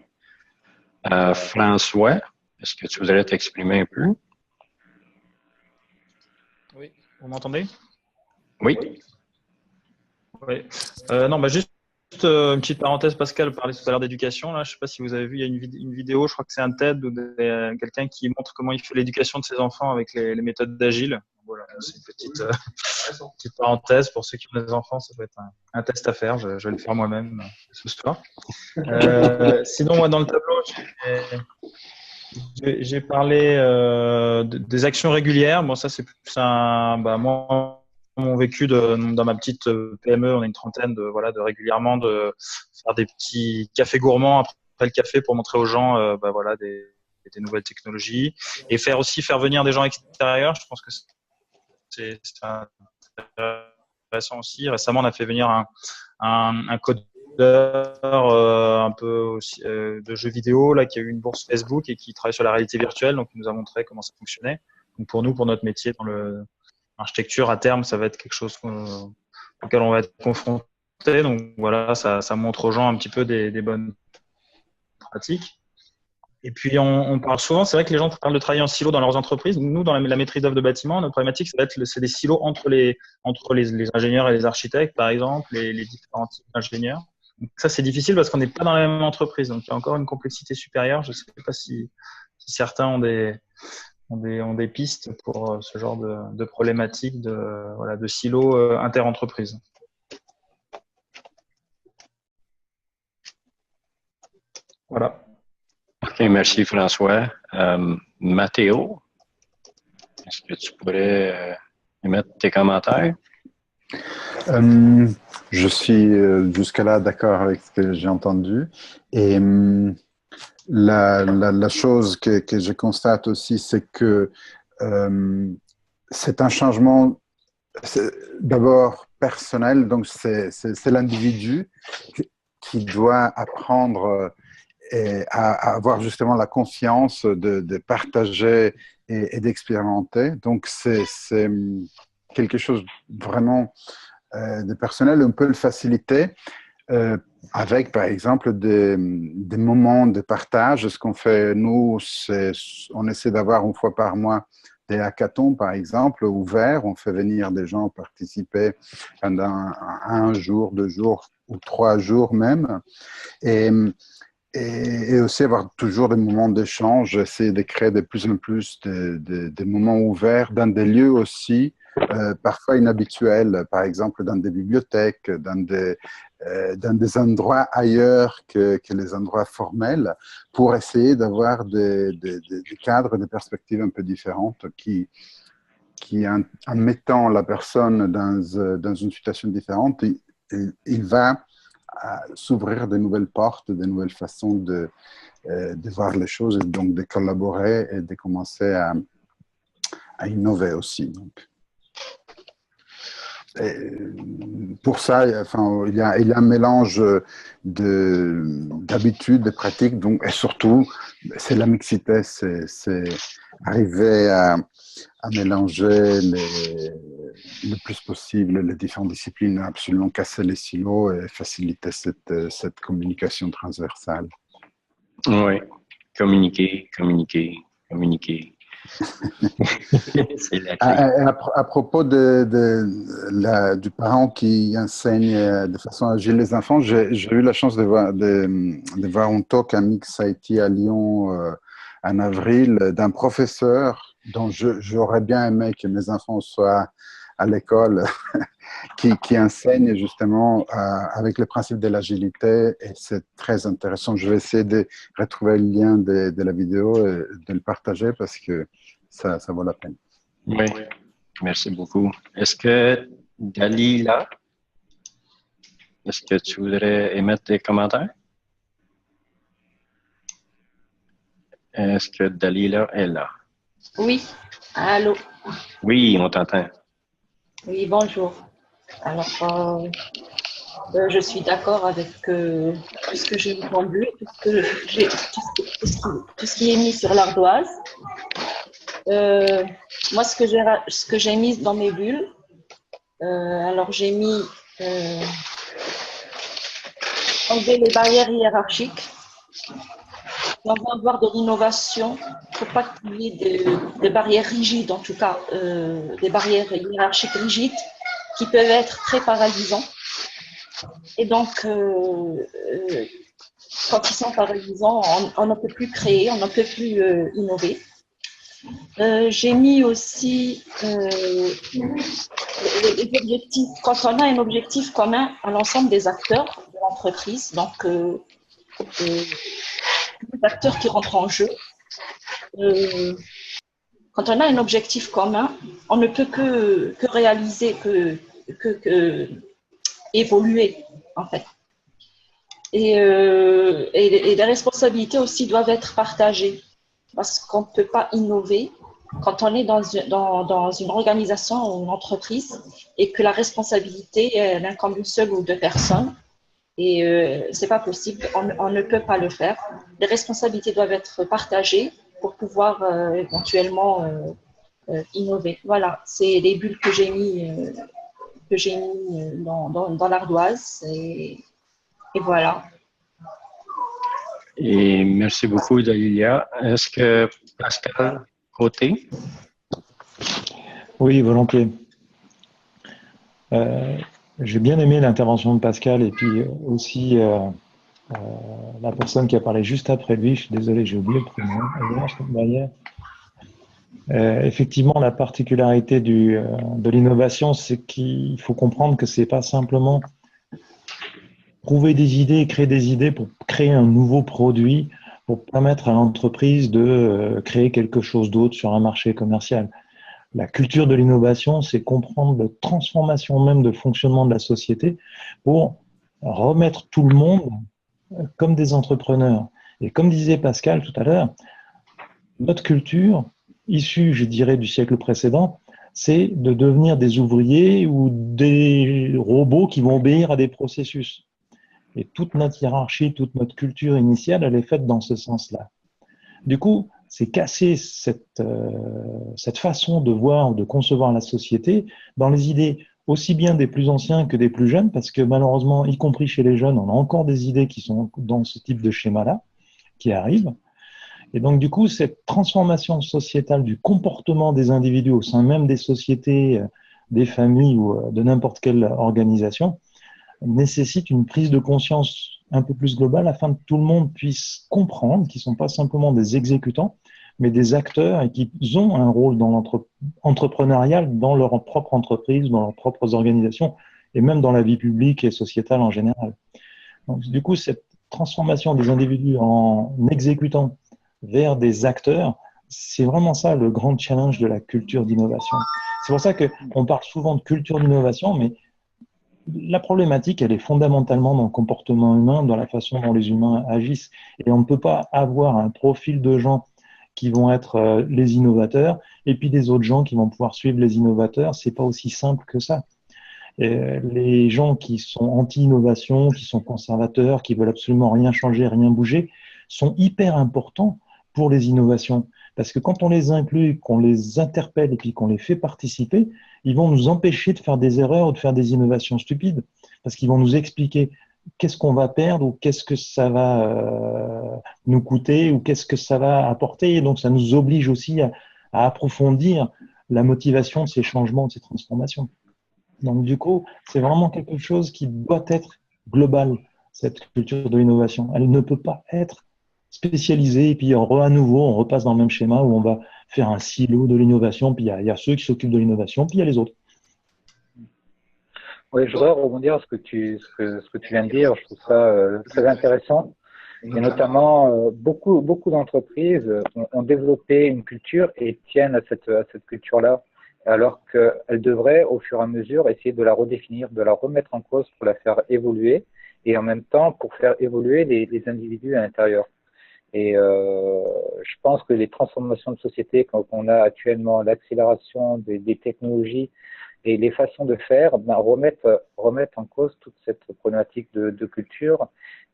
François, est-ce que tu voudrais t'exprimer un peu? Oui, vous m'entendez? Oui. Oui. Non, juste une petite parenthèse, Pascal parlait tout à l'heure d'éducation. Je ne sais pas si vous avez vu, il y a une vidéo, je crois que c'est un TED, où quelqu'un qui montre comment il fait l'éducation de ses enfants avec les méthodes d'Agile. voilà, c'est une petite parenthèse pour ceux qui ont des enfants, ça peut être un test à faire. Je vais le faire moi-même ce soir. Sinon, moi, dans le tableau, j'ai parlé des actions régulières. Bon, ça, c'est plus moi, mon vécu dans ma petite PME, on est une trentaine de régulièrement de faire des petits cafés gourmands après le café pour montrer aux gens des nouvelles technologies et faire venir des gens extérieurs. Je pense que c'est intéressant aussi. Récemment, on a fait venir un codeur un peu aussi, de jeux vidéo là, qui a eu une bourse Facebook et qui travaille sur la réalité virtuelle, donc il nous a montré comment ça fonctionnait. Donc pour nous, pour notre métier dans l'architecture, à terme, ça va être quelque chose auquel on va être confronté. Donc voilà, ça montre aux gens un petit peu des bonnes pratiques. Et puis on parle souvent, c'est vrai que les gens parlent de travailler en silo dans leurs entreprises. Nous, dans la maîtrise d'œuvre de bâtiment, notre problématique, c'est des silos entre les ingénieurs et les architectes, par exemple, les différents types d'ingénieurs. Donc ça, c'est difficile parce qu'on n'est pas dans la même entreprise. Donc il y a encore une complexité supérieure. Je ne sais pas si certains ont des pistes pour ce genre de problématique de silos inter-entreprises. Voilà. OK, merci François. Mathéo, est-ce que tu pourrais émettre tes commentaires? Je suis jusque-là d'accord avec ce que j'ai entendu. Et la chose que je constate aussi, c'est que c'est un changement d'abord personnel, donc c'est l'individu qui doit apprendre et à avoir justement la confiance de partager et d'expérimenter. Donc, c'est quelque chose vraiment de personnel. On peut le faciliter avec, par exemple, des moments de partage. Ce qu'on fait, nous, on essaie d'avoir une fois par mois des hackathons, par exemple, ouverts. On fait venir des gens participer pendant un jour, 2 jours ou 3 jours même. Et aussi avoir toujours des moments d'échange, essayer de créer de plus en plus de moments ouverts dans des lieux aussi parfois inhabituels, par exemple dans des bibliothèques, dans des endroits ailleurs que les endroits formels, pour essayer d'avoir des cadres, des perspectives un peu différentes qui en mettant la personne dans une situation différente, il va s'ouvrir de nouvelles portes, de nouvelles façons de voir les choses et donc de collaborer et de commencer à innover aussi. Donc. Pour ça, il y a un mélange d'habitudes, de pratiques, donc, et surtout, c'est la mixité, c'est arriver à mélanger le plus possible les différentes disciplines, absolument casser les silos et faciliter cette communication transversale. Oui, communiquer. À propos du parent qui enseigne de façon agile les enfants, j'ai eu la chance de voir un talk à Mix IT à Lyon en avril d'un professeur dont j'aurais bien aimé que mes enfants soient à l'école, qui enseigne justement avec le principe de l'agilité, et c'est très intéressant. Je vais essayer de retrouver le lien de la vidéo et de le partager parce que ça vaut la peine. Oui, merci beaucoup. Est-ce que Dalila, est-ce que tu voudrais émettre des commentaires? Est-ce que Dalila est là? Oui, allô. Oui, on t'entend. Oui, bonjour. Alors, je suis d'accord avec tout ce que j'ai entendu, tout ce qui est mis sur l'ardoise. Moi, ce que j'ai mis dans mes bulles, alors j'ai mis enlever les barrières hiérarchiques. On va avoir de l'innovation. Il ne faut pas qu'il y ait des barrières rigides, en tout cas, des barrières hiérarchiques rigides qui peuvent être très paralysants. Et donc, quand ils sont paralysants, on ne peut plus créer, on ne peut plus innover. J'ai mis aussi les objectifs. Quand on a un objectif commun à l'ensemble des acteurs de l'entreprise, donc les acteurs qui rentrent en jeu, quand on a un objectif commun, on ne peut que réaliser, que évoluer, en fait. Et les responsabilités aussi doivent être partagées, parce qu'on ne peut pas innover quand on est dans une organisation ou une entreprise et que la responsabilité n'incombe une seule ou deux personnes. Et c'est pas possible, on ne peut pas le faire. Les responsabilités doivent être partagées pour pouvoir éventuellement innover. Voilà, c'est les bulles que j'ai mis dans l'ardoise et voilà. Et merci beaucoup, Dalilia. Est-ce que Pascal Côté? Oui, volontiers. J'ai bien aimé l'intervention de Pascal et puis aussi la personne qui a parlé juste après lui. Je suis désolé, j'ai oublié le prénom. Effectivement, la particularité de l'innovation, c'est qu'il faut comprendre que c'est pas simplement trouver des idées, créer des idées pour créer un nouveau produit, pour permettre à l'entreprise de créer quelque chose d'autre sur un marché commercial. La culture de l'innovation, c'est comprendre la transformation même de fonctionnement de la société pour remettre tout le monde comme des entrepreneurs. Et comme disait Pascal tout à l'heure, notre culture, issue, je dirais, du siècle précédent, c'est de devenir des ouvriers ou des robots qui vont obéir à des processus. Et toute notre hiérarchie, toute notre culture initiale, elle est faite dans ce sens-là. Du coup, c'est casser cette façon de voir, de concevoir la société dans les idées aussi bien des plus anciens que des plus jeunes, parce que malheureusement, y compris chez les jeunes, on a encore des idées qui sont dans ce type de schéma-là, qui arrivent. Et donc, du coup, cette transformation sociétale du comportement des individus au sein même des sociétés, des familles ou de n'importe quelle organisation nécessite une prise de conscience un peu plus globale afin que tout le monde puisse comprendre qu'ils ne sont pas simplement des exécutants, mais des acteurs et qu'ils ont un rôle dans entrepreneurial dans leur propre entreprise, dans leurs propres organisations et même dans la vie publique et sociétale en général. Donc, du coup, cette transformation des individus en exécutants vers des acteurs, c'est vraiment ça le grand challenge de la culture d'innovation. C'est pour ça qu'on parle souvent de culture d'innovation, mais la problématique, elle est fondamentalement dans le comportement humain, dans la façon dont les humains agissent. Et on ne peut pas avoir un profil de gens qui vont être les innovateurs et puis des autres gens qui vont pouvoir suivre les innovateurs. C'est pas aussi simple que ça. Et les gens qui sont anti-innovation, qui sont conservateurs, qui veulent absolument rien changer, rien bouger, sont hyper importants pour les innovations. Parce que quand on les inclut, qu'on les interpelle et puis qu'on les fait participer, ils vont nous empêcher de faire des erreurs ou de faire des innovations stupides. Parce qu'ils vont nous expliquer qu'est-ce qu'on va perdre ou qu'est-ce que ça va nous coûter ou qu'est-ce que ça va apporter. Et donc, ça nous oblige aussi à approfondir la motivation de ces changements, de ces transformations. Donc, du coup, c'est vraiment quelque chose qui doit être global, cette culture de l'innovation. Elle ne peut pas être spécialisée et puis à nouveau, on repasse dans le même schéma où on va faire un silo de l'innovation, puis il y a ceux qui s'occupent de l'innovation, puis il y a les autres. Oui, je voudrais rebondir à ce que tu viens de dire. Je trouve ça très intéressant. Et notamment, beaucoup d'entreprises ont développé une culture et tiennent à cette culture-là, alors qu'elles devraient, au fur et à mesure, essayer de la redéfinir, de la remettre en cause pour la faire évoluer, et en même temps pour faire évoluer les individus à l'intérieur. Et je pense que les transformations de société qu'on a actuellement, l'accélération des technologies et les façons de faire, remettent en cause toute cette problématique de culture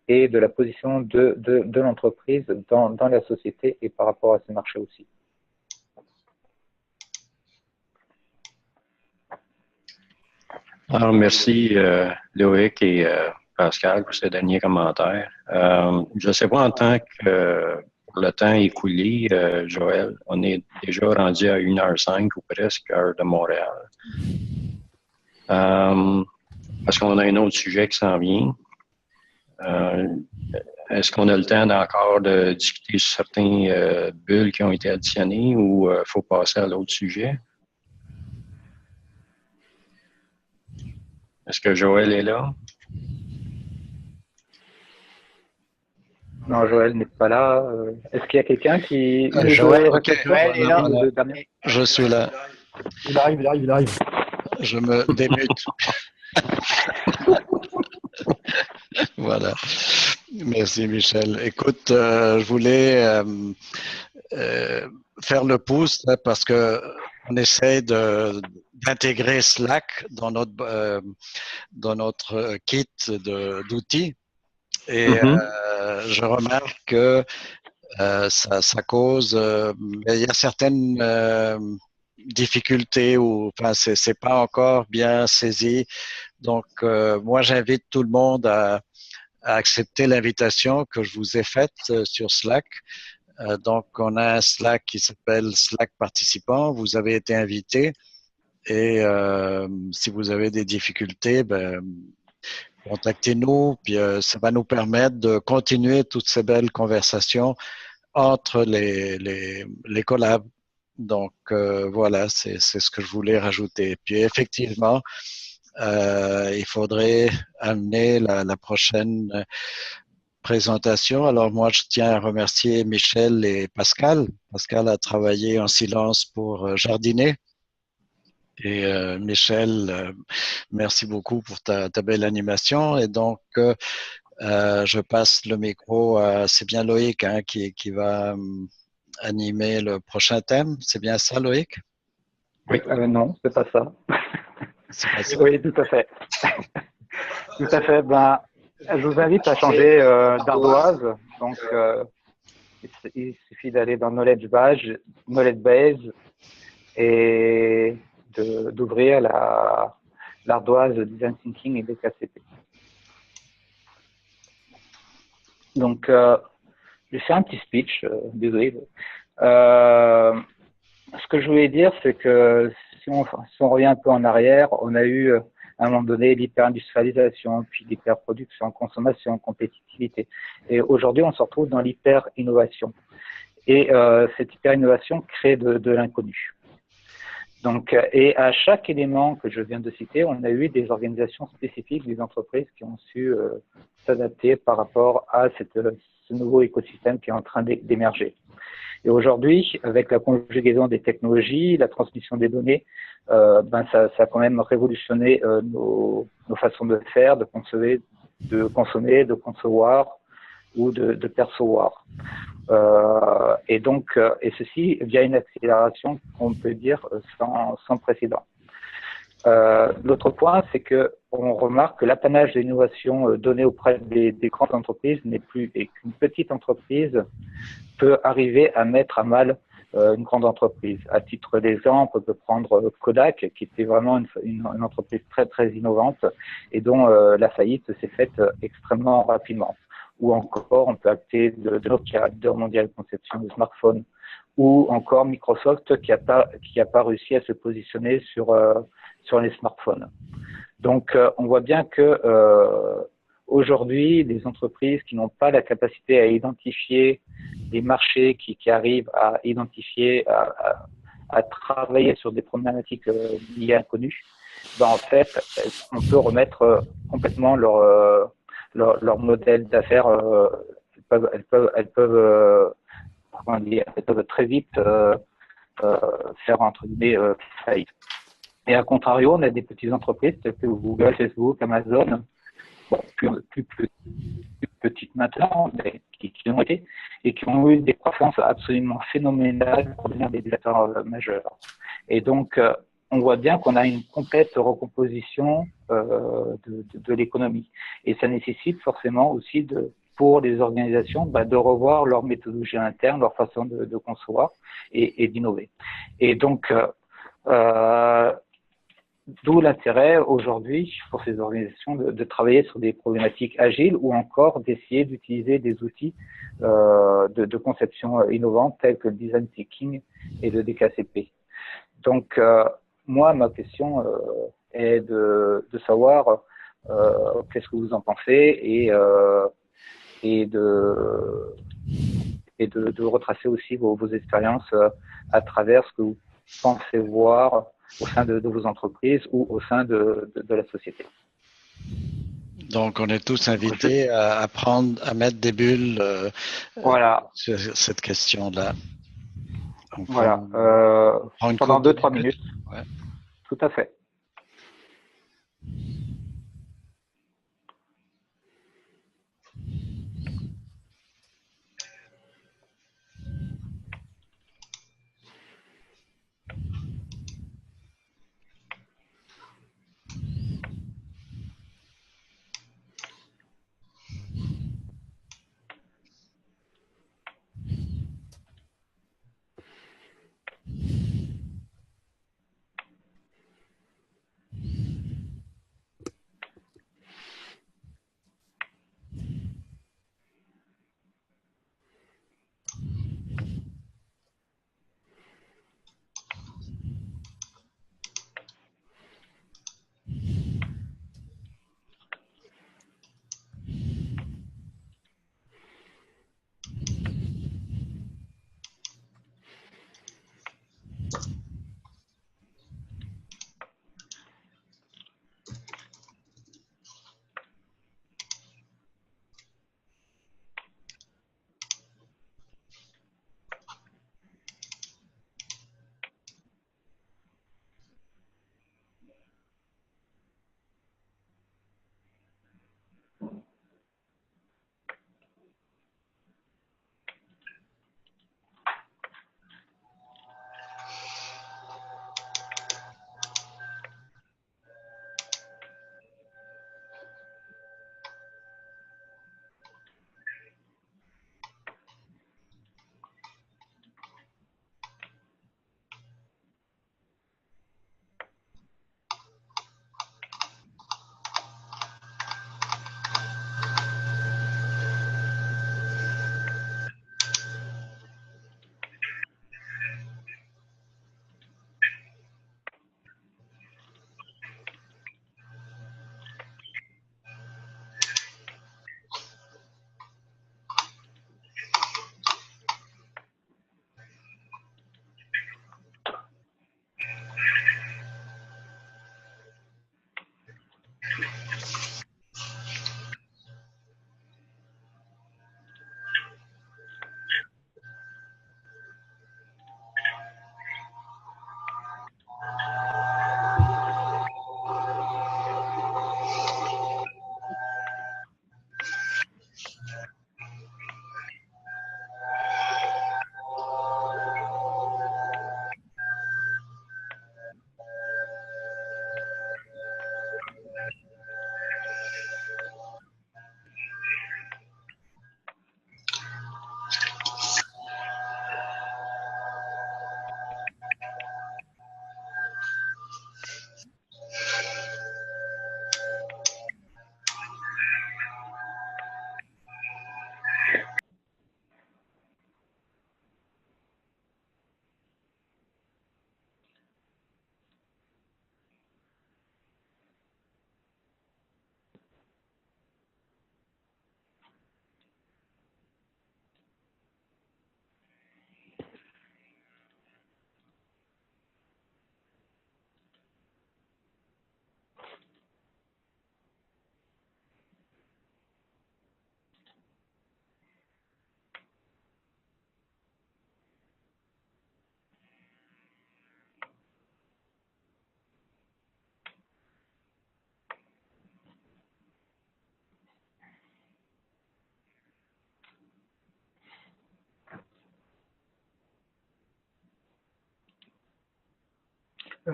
et de la position de l'entreprise dans la société et par rapport à ce marché aussi. Alors, merci Loïc et Pascal pour ces derniers commentaires. Je ne sais pas en tant que pour le temps écoulé, Joël, on est déjà rendu à 1h05 ou presque, heure de Montréal. Parce qu'on a un autre sujet qui s'en vient. Est-ce qu'on a le temps encore de discuter sur certains bulles qui ont été additionnés ou il faut passer à l'autre sujet? Est-ce que Joël est là? Non, Joël n'est pas là. Est-ce qu'il y a quelqu'un qui... Joël, Ok, Joël est là. voilà. Je suis là. Il arrive. Je me démute. Voilà. Merci Michel. Écoute, je voulais faire le pouce là, parce que on essaie d'intégrer Slack dans notre kit d'outils et je remarque que ça cause, il y a certaines difficultés ou enfin c'est pas encore bien saisi. Donc moi j'invite tout le monde à accepter l'invitation que je vous ai faite sur Slack. Donc, on a un Slack qui s'appelle Slack Participants. Vous avez été invité et si vous avez des difficultés, contactez-nous. Puis ça va nous permettre de continuer toutes ces belles conversations entre les collabs. Donc, voilà, c'est ce que je voulais rajouter. Puis effectivement, il faudrait amener la prochaine présentation. Alors moi, je tiens à remercier Michel et Pascal. Pascal a travaillé en silence pour jardiner. Et Michel, merci beaucoup pour ta belle animation. Et donc, je passe le micro à, c'est bien Loïc hein, qui va animer le prochain thème. C'est bien ça, Loïc? Oui. Non, c'est pas ça. C'est pas ça. Oui, tout à fait. Tout à fait. Je vous invite à changer d'ardoise. Donc, il suffit d'aller dans Knowledge Base et d'ouvrir l'ardoise Design Thinking et DKCP. Donc, je vais faire un petit speech, désolé. Ce que je voulais dire, c'est que si on revient un peu en arrière, on a eu à un moment donné l'hyper-industrialisation, puis l'hyper-production, consommation, compétitivité. Et aujourd'hui, on se retrouve dans l'hyper-innovation. Et cette hyper-innovation crée de l'inconnu. Donc, et à chaque élément que je viens de citer, on a eu des organisations spécifiques, des entreprises qui ont su s'adapter par rapport à ce nouveau écosystème qui est en train d'émerger. Et aujourd'hui, avec la conjugaison des technologies, la transmission des données, ça a quand même révolutionné nos façons de faire, de consommer, de concevoir ou de percevoir. Et donc, et ceci via une accélération qu'on peut dire sans précédent. L'autre point, c'est que on remarque que l'apanage de l'innovation donné auprès des grandes entreprises n'est plus, et qu'une petite entreprise peut arriver à mettre à mal une grande entreprise. À titre d'exemple, on peut prendre Kodak, qui était vraiment une entreprise très très innovante et dont la faillite s'est faite extrêmement rapidement. Ou encore, on peut acter de Nokia, leader mondial de conception de smartphones, ou encore Microsoft qui a pas réussi à se positionner sur les smartphones. Donc, on voit bien que aujourd'hui, des entreprises qui n'ont pas la capacité à identifier des marchés qui arrivent à identifier, à travailler sur des problématiques liées inconnues, en fait, on peut remettre complètement leur modèle d'affaires. Elles peuvent très vite faire entre guillemets faillite. Et à contrario, on a des petites entreprises telles que Google, Facebook, Amazon, plus petites maintenant, mais qui ont été et qui ont eu des croissances absolument phénoménales pour devenir des acteurs majeurs. Et donc, on voit bien qu'on a une complète recomposition de l'économie. Et ça nécessite forcément aussi pour les organisations de revoir leur méthodologie interne, leur façon de concevoir et d'innover. Et donc, d'où l'intérêt aujourd'hui pour ces organisations de travailler sur des problématiques agiles ou encore d'essayer d'utiliser des outils de conception innovante tels que le design thinking et le DKCP. Donc, moi, ma question est de savoir qu'est-ce que vous en pensez et de retracer aussi vos expériences à travers ce que vous pensez voir au sein de vos entreprises ou au sein de la société. Donc, on est tous invités à apprendre à mettre des bulles voilà. sur cette question-là. Voilà. Pendant 2-3 minutes. Ouais. Tout à fait.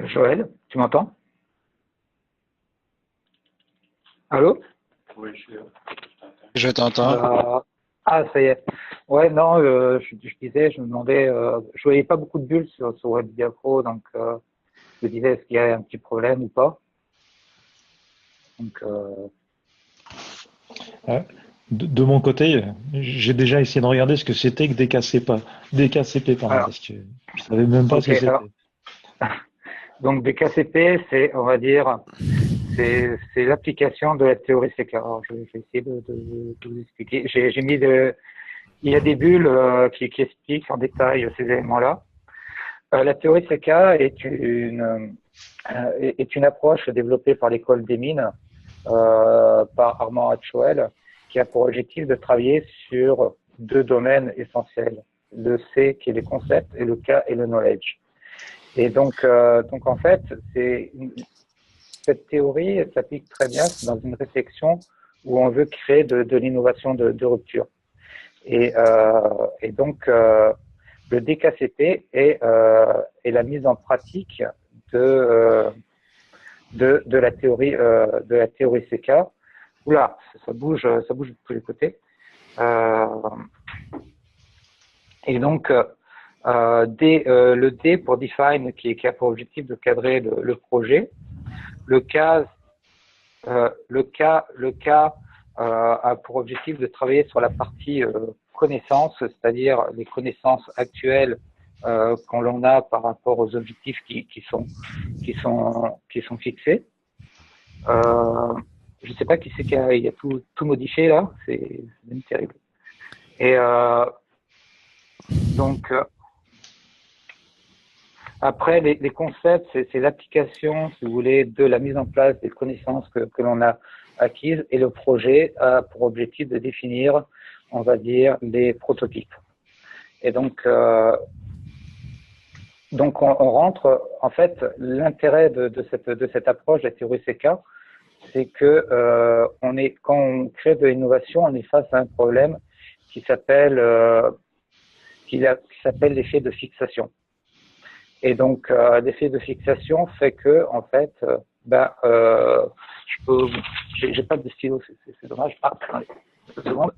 Joël, tu m'entends? Allô? Oui, je suis là. Je t'entends. Ça y est. Ouais, non, je disais, je me demandais, je voyais pas beaucoup de bulles sur WebVia Pro, donc je me disais, est-ce qu'il y a un petit problème ou pas? Donc, de mon côté, j'ai déjà essayé de regarder ce que c'était que DKCP, pardon, parce que je savais même pas ce que c'était. Donc DKCP, c'est, on va dire, c'est l'application de la théorie CK. Alors, je vais essayer de vous expliquer. J'ai mis il y a des bulles qui expliquent en détail ces éléments-là. La théorie CK est une approche développée par l'école des mines, par Armand Hatchwell, qui a pour objectif de travailler sur deux domaines essentiels. Le C qui est les concepts et le K est le knowledge. Et donc en fait, cette théorie s'applique très bien dans une réflexion où on veut créer de l'innovation de rupture. Et donc le DKCP est la mise en pratique de la théorie CK. Oula, ça bouge de tous les côtés. Et donc le D pour define qui a pour objectif de cadrer le projet. Le K a pour objectif de travailler sur la partie connaissances, c'est-à-dire les connaissances actuelles qu'on l'on a par rapport aux objectifs qui sont fixés. Je ne sais pas qui c'est qui a tout modifié là, c'est même terrible. Et donc après les concepts, c'est l'application, si vous voulez, de la mise en place des connaissances que l'on a acquises, et le projet a pour objectif de définir, on va dire, les prototypes. Et donc on rentre, en fait, l'intérêt de cette approche de la théorie CK, c'est que quand on crée de l'innovation, on est face à un problème qui s'appelle l'effet de fixation. Et donc l'effet de fixation fait que, en fait, j'ai pas de stylo, c'est dommage. Ah, attendez, 2 secondes.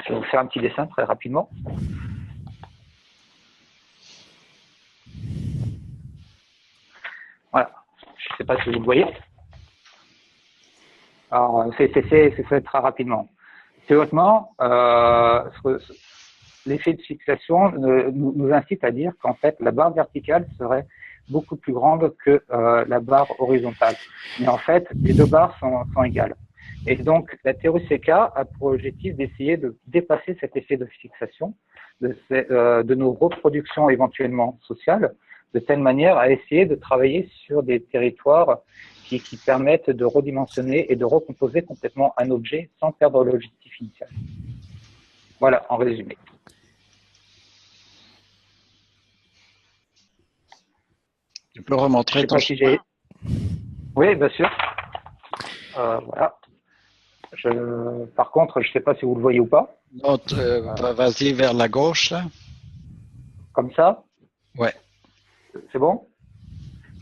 Je vais vous faire un petit dessin très rapidement. Voilà. Je ne sais pas si vous le voyez. Alors, c'est fait très rapidement. Théoriquement, l'effet de fixation nous incite à dire qu'en fait, la barre verticale serait beaucoup plus grande que la barre horizontale. Mais en fait, les deux barres sont égales. Et donc, la théorie CK a pour objectif d'essayer de dépasser cet effet de fixation de nos reproductions éventuellement sociales, de telle manière à essayer de travailler sur des territoires qui permettent de redimensionner et de recomposer complètement un objet sans perdre l'objectif initial. Voilà, en résumé. Tu peux remontrer ton schéma? Oui, bien sûr. Voilà. Par contre, je ne sais pas si vous le voyez ou pas. Non, vas-y vers la gauche, là. Comme ça? Ouais. C'est bon?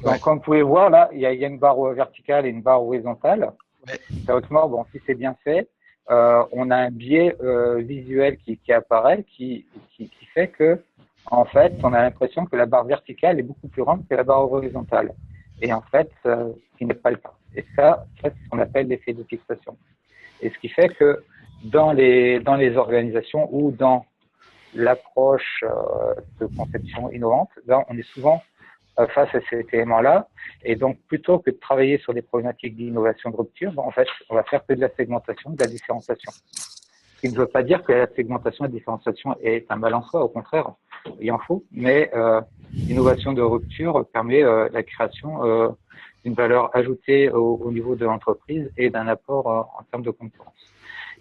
Ouais. Donc, comme vous pouvez voir, là, il y a une barre verticale et une barre horizontale. Ouais. Théoriquement, bon, si c'est bien fait, on a un biais visuel qui apparaît, qui fait que, en fait, on a l'impression que la barre verticale est beaucoup plus grande que la barre horizontale. Et en fait, ce qui n'est pas le cas. Et ça c'est ce qu'on appelle l'effet de fixation. Et ce qui fait que dans les organisations ou dans l'approche de conception innovante, là, on est souvent face à cet élément-là. Et donc, plutôt que de travailler sur des problématiques d'innovation de rupture, en fait, on va faire que de la segmentation, de la différenciation. Ce qui ne veut pas dire que la segmentation et la différenciation est un mal en soi, au contraire, il en faut. Mais l'innovation de rupture permet la création d'une valeur ajoutée au niveau de l'entreprise et d'un apport en termes de concurrence.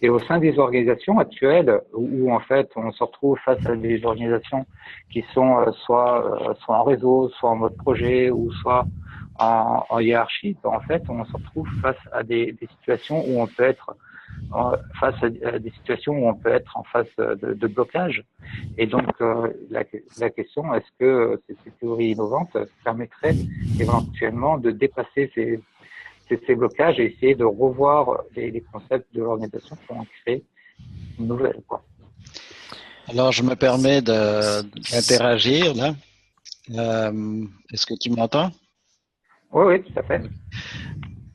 Et au sein des organisations actuelles, où en fait on se retrouve face à des organisations qui sont soit en réseau, soit en mode projet, ou soit en hiérarchie, en fait on se retrouve face à des situations où on peut être en phase de blocage. Et donc la question, est-ce que ces théories innovantes permettraient éventuellement de dépasser ces blocages et essayer de revoir les concepts de l'organisation pour en créer une nouvelle, quoi. Alors, je me permets d'interagir là. Est-ce que tu m'entends? Oui, tout à fait.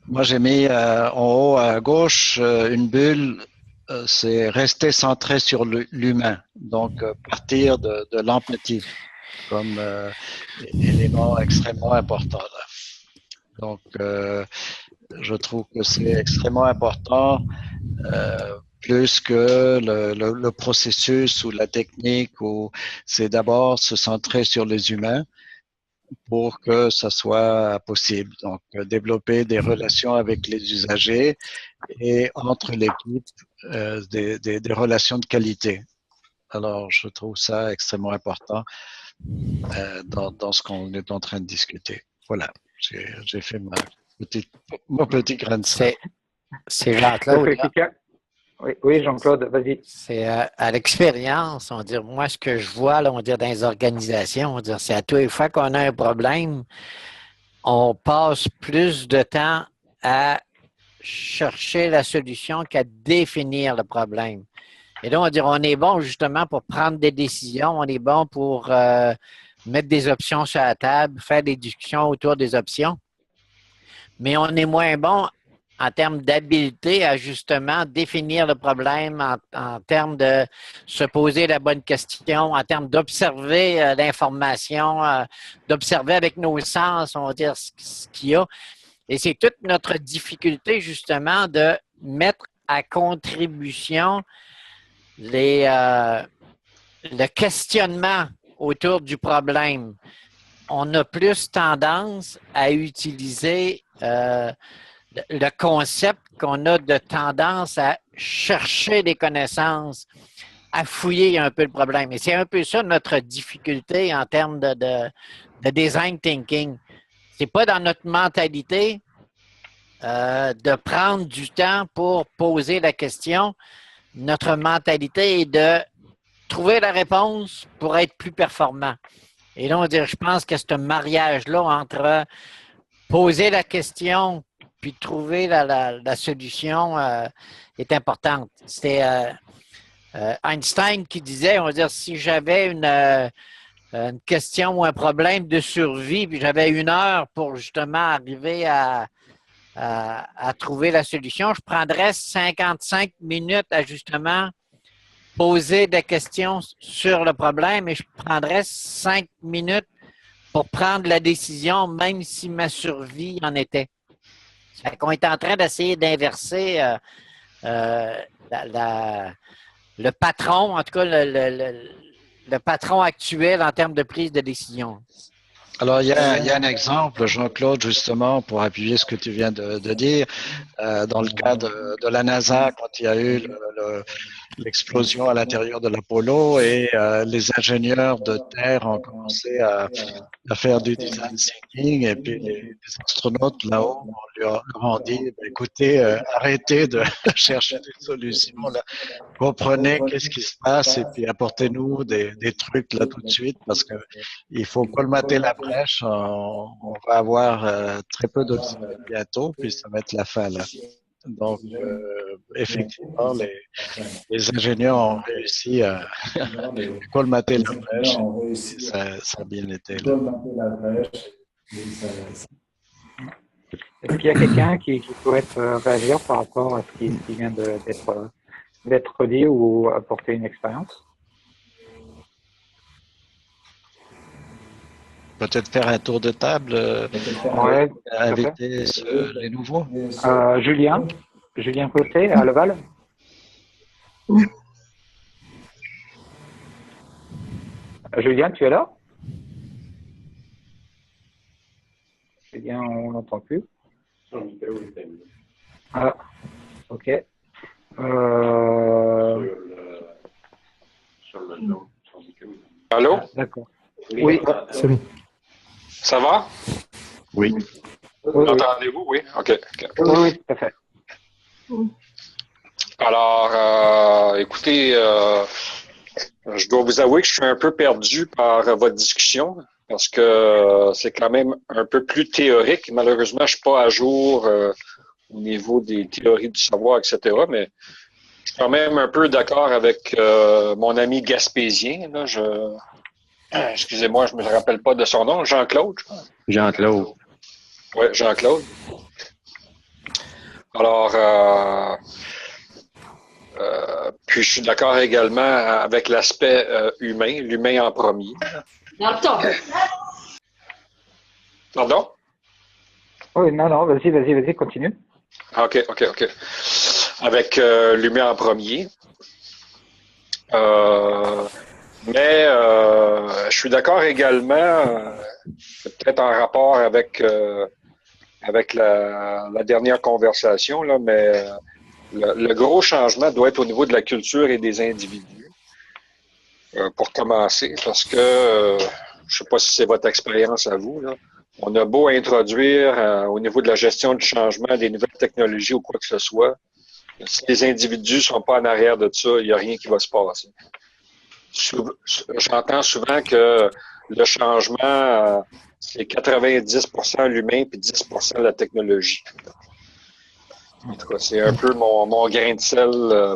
Moi, j'ai mis en haut à gauche une bulle, c'est rester centré sur l'humain, donc partir de l'empathie comme élément extrêmement important là. Donc, je trouve que c'est extrêmement important, plus que le processus ou la technique, ou c'est d'abord se centrer sur les humains pour que ça soit possible. Donc, développer des relations avec les usagers et entre l'équipe, des relations de qualité. Alors, je trouve ça extrêmement important dans ce qu'on est en train de discuter. Voilà, j'ai fait mon petit grain de sel. C'est Jean-Claude. Oui, Jean-Claude, vas-y. C'est à l'expérience, on va dire, moi, ce que je vois, là, on va dire, dans les organisations, on va dire, c'est à tous les fois qu'on a un problème, on passe plus de temps à chercher la solution qu'à définir le problème. Et là, on va dire, on est bon justement pour prendre des décisions, on est bon pour mettre des options sur la table, faire des discussions autour des options, mais on est moins bon en termes d'habileté à justement définir le problème, en termes de se poser la bonne question, en termes d'observer l'information, d'observer avec nos sens, on va dire, ce qu'il y a. Et c'est toute notre difficulté justement de mettre à contribution le questionnement autour du problème. On a plus tendance à utiliser le concept qu'on a de tendance à chercher des connaissances, à fouiller un peu le problème. Et c'est un peu ça notre difficulté en termes de design thinking. C'est pas dans notre mentalité de prendre du temps pour poser la question. Notre mentalité est de trouver la réponse pour être plus performant. Et là, on dit, je pense que ce mariage-là entre poser la question puis trouver la solution est importante. C'était Einstein qui disait, on va dire, si j'avais une question ou un problème de survie, puis j'avais 1 heure pour justement arriver à trouver la solution, je prendrais 55 minutes à justement poser des questions sur le problème et je prendrais 5 minutes pour prendre la décision, même si ma survie en était. On est en train d'essayer d'inverser le patron, en tout cas le patron actuel en termes de prise de décision. Alors, il y a un exemple, Jean-Claude, justement, pour appuyer ce que tu viens de dire. Dans le cas de la NASA, quand il y a eu l'explosion à l'intérieur de l'Apollo et les ingénieurs de terre ont commencé à faire du design thinking et puis les astronautes là-haut leur ont dit, écoutez, arrêtez de chercher des solutions, là. Comprenez qu'est-ce qui se passe et puis apportez-nous des trucs là tout de suite parce que il faut colmater la brèche. On va avoir très peu d'oxygène bientôt puis ça va être la fin là. Donc, effectivement, les ingénieurs ont réussi à colmater la brèche et ça a bien été là. Est-ce qu'il y a quelqu'un qui pourrait réagir par rapport à ce qui vient d'être dit ou apporter une expérience? Peut-être faire un tour de table, ouais, inviter les nouveaux. Julien Côté à Laval. Julien, tu es là? Julien, on l'entend plus. Ah, ok. Allô? D'accord. Oui, c'est bon. Ça va? Oui. Entendez-vous? Oui? OK. Oui, tout à fait. Alors, écoutez, je dois vous avouer que je suis un peu perdu par votre discussion parce que c'est quand même un peu plus théorique. Malheureusement, je ne suis pas à jour au niveau des théories du savoir, etc. Mais je suis quand même un peu d'accord avec mon ami gaspésien. Là, excusez-moi, je ne me rappelle pas de son nom. Jean-Claude, je crois. Jean-Claude. Oui, Jean-Claude. Alors, puis je suis d'accord également avec l'aspect humain, l'humain en premier. Attends. Pardon? Oui, non, vas-y, continue. OK. Avec l'humain en premier. Mais je suis d'accord également, peut-être en rapport avec la dernière conversation, là, mais le gros changement doit être au niveau de la culture et des individus, pour commencer, parce que je ne sais pas si c'est votre expérience à vous, là, on a beau introduire au niveau de la gestion du changement des nouvelles technologies ou quoi que ce soit, si les individus ne sont pas en arrière de ça, il n'y a rien qui va se passer. J'entends souvent que le changement, c'est 90% l'humain puis 10% la technologie. En tout cas, c'est un peu mon grain de sel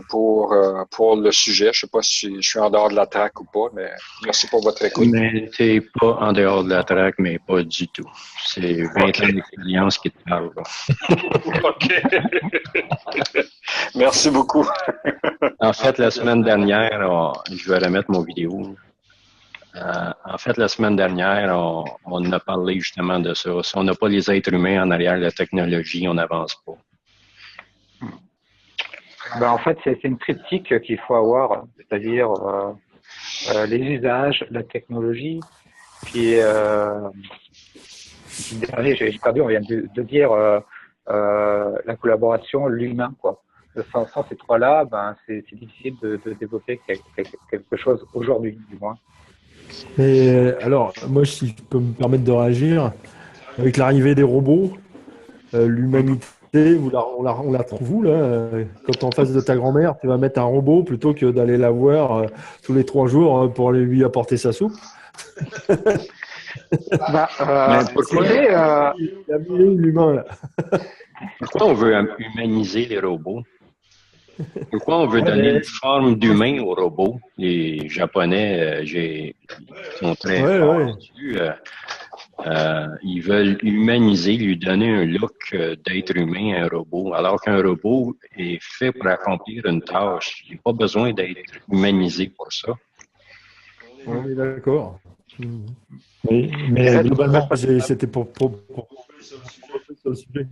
pour le sujet. Je ne sais pas si je suis en dehors de la traque ou pas, mais merci pour votre écoute. Mais tu n'es pas en dehors de la traque, mais pas du tout. C'est 20 ans d'expérience qui te parle. OK. Merci beaucoup. En fait, la semaine dernière, je vais remettre mon vidéo. En fait, la semaine dernière, on a parlé justement de ça. Si on n'a pas les êtres humains en arrière de la technologie, on n'avance pas. En fait, c'est une triptyque qu'il faut avoir, c'est-à-dire les usages, la technologie, puis dernier, j'ai perdu, on vient de dire la collaboration, l'humain, quoi. Sans ces trois-là, c'est difficile de développer quelque chose aujourd'hui, du moins. Mais alors, moi, si je peux me permettre de réagir, avec l'arrivée des robots, l'humanité, on la trouve où, là? Quand en face de ta grand-mère, tu vas mettre un robot plutôt que d'aller la voir tous les 3 jours pour aller lui apporter sa soupe. Pourquoi l'humain, là. Pourquoi on veut humaniser les robots? Pourquoi on veut donner une forme d'humain aux robots? Les Japonais, sont très forts là-dessus. Ils veulent humaniser, lui donner un look d'être humain à un robot, alors qu'un robot est fait pour accomplir une tâche. Il n'a pas besoin d'être humanisé pour ça. On est d'accord. Oui, mais globalement, c'était pour sur le sujet.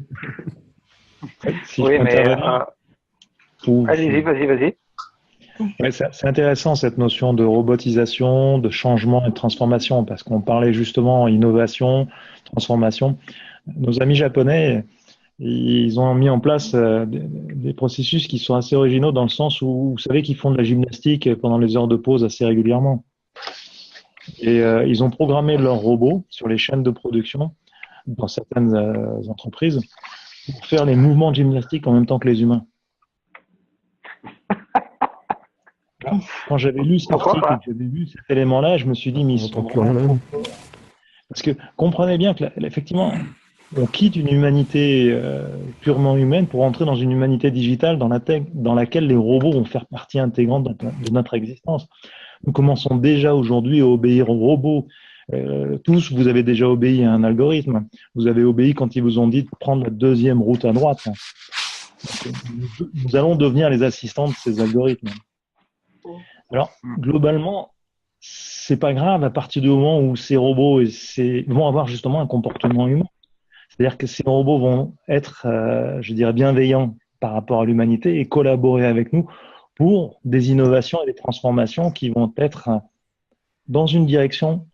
Si oui, je peux intervenir. Allez-y, vas-y. Ouais, c'est intéressant cette notion de robotisation, de changement et de transformation, parce qu'on parlait justement innovation, transformation. Nos amis japonais, ils ont mis en place des processus qui sont assez originaux dans le sens où vous savez qu'ils font de la gymnastique pendant les heures de pause assez régulièrement. Et ils ont programmé leurs robots sur les chaînes de production dans certaines entreprises pour faire les mouvements de gymnastique en même temps que les humains. Quand j'avais lu cet article, j'avais vu cet élément-là, je me suis dit, mais parce que comprenez bien que effectivement, on quitte une humanité purement humaine pour entrer dans une humanité digitale dans laquelle les robots vont faire partie intégrante de notre existence. Nous commençons déjà aujourd'hui à obéir aux robots. Tous, vous avez déjà obéi à un algorithme. Vous avez obéi quand ils vous ont dit de prendre la deuxième route à droite. Donc, nous allons devenir les assistants de ces algorithmes. Alors, globalement, c'est pas grave à partir du moment où ces robots vont avoir justement un comportement humain. C'est-à-dire que ces robots vont être, je dirais, bienveillants par rapport à l'humanité et collaborer avec nous pour des innovations et des transformations qui vont être dans une direction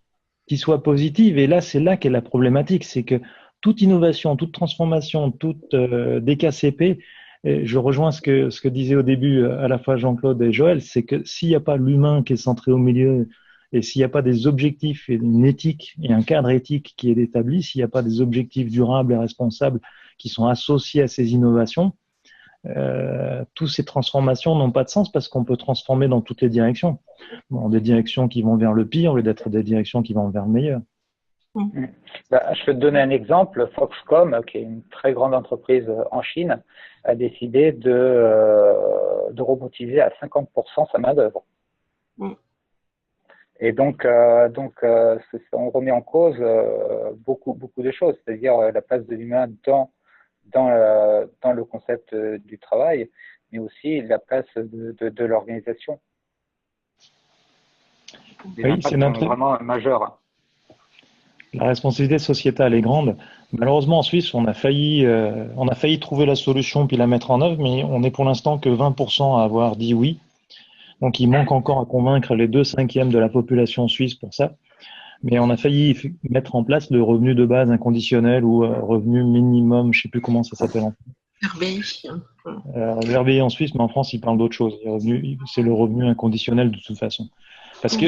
qui soit positive. Et là, c'est là qu'est la problématique, c'est que toute innovation, toute transformation, toute DKCP, je rejoins ce que disaient au début à la fois Jean-Claude et Joël, c'est que s'il n'y a pas l'humain qui est centré au milieu et s'il n'y a pas des objectifs et une éthique et un cadre éthique qui est établi, s'il n'y a pas des objectifs durables et responsables qui sont associés à ces innovations, toutes ces transformations n'ont pas de sens parce qu'on peut transformer dans toutes les directions. Bon, des directions qui vont vers le pire au lieu d'être des directions qui vont vers le meilleur. Je peux te donner un exemple. Foxconn, qui est une très grande entreprise en Chine, a décidé de robotiser à 50% sa main-d'œuvre. Et donc, on remet en cause beaucoup de choses, c'est-à-dire la place de l'humain dans le concept du travail, mais aussi la place de l'organisation. Oui, c'est vraiment majeur. la responsabilité sociétale est grande. Malheureusement, en Suisse, on a failli trouver la solution puis la mettre en œuvre, mais on est pour l'instant que 20% à avoir dit oui. Donc, il manque encore à convaincre les 2/5 de la population suisse pour ça. Mais on a failli mettre en place le revenu de base inconditionnel ou revenu minimum, je ne sais plus comment ça s'appelle en France. RBI. Le RBI en Suisse, mais en France, ils parlent d'autre chose. C'est le revenu inconditionnel de toute façon. Parce que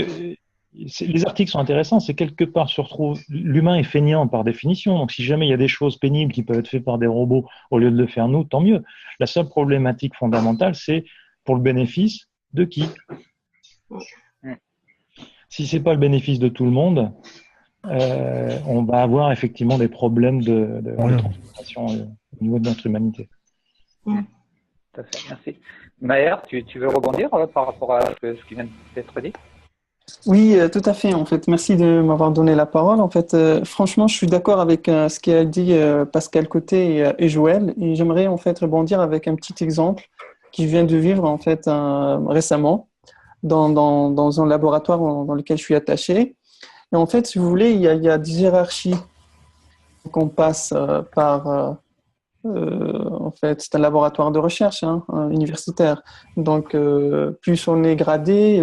les articles sont intéressants, c'est quelque part se retrouve. L'humain est feignant par définition, donc si jamais il y a des choses pénibles qui peuvent être faites par des robots au lieu de le faire nous, tant mieux. La seule problématique fondamentale, c'est pour le bénéfice de qui? Si c'est pas le bénéfice de tout le monde, on va avoir effectivement des problèmes de transformation au niveau de notre humanité. Tout à fait, merci. Maher, tu veux rebondir par rapport à ce qui vient d'être dit? Oui, tout à fait. En fait, merci de m'avoir donné la parole. En fait, franchement, je suis d'accord avec ce qu'a dit Pascal Côté et Joël, et j'aimerais en fait rebondir avec un petit exemple que je viens de vivre en fait récemment dans un laboratoire dans lequel je suis attaché. Et en fait, si vous voulez, il y a des hiérarchies qu'on passe par. En fait, c'est un laboratoire de recherche universitaire. Donc, plus on est gradé,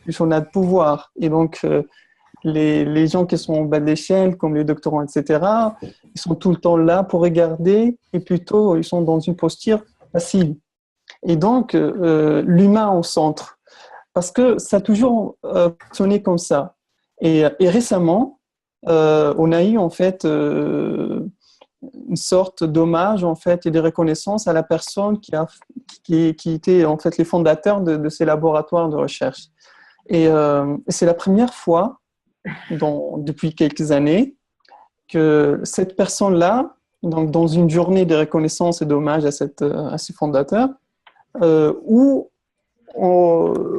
plus on a de pouvoir. Et donc, les gens qui sont en bas de l'échelle, comme les doctorants, etc., ils sont tout le temps là pour regarder et plutôt, ils sont dans une posture passive. Et donc, l'humain au centre. Parce que ça a toujours fonctionné comme ça. Et récemment, on a eu en fait une sorte d'hommage en fait et de reconnaissance à la personne qui était en fait les fondateurs de ces laboratoires de recherche. Et c'est la première fois depuis quelques années que cette personne-là, donc dans une journée de reconnaissance et d'hommage à ces fondateurs, où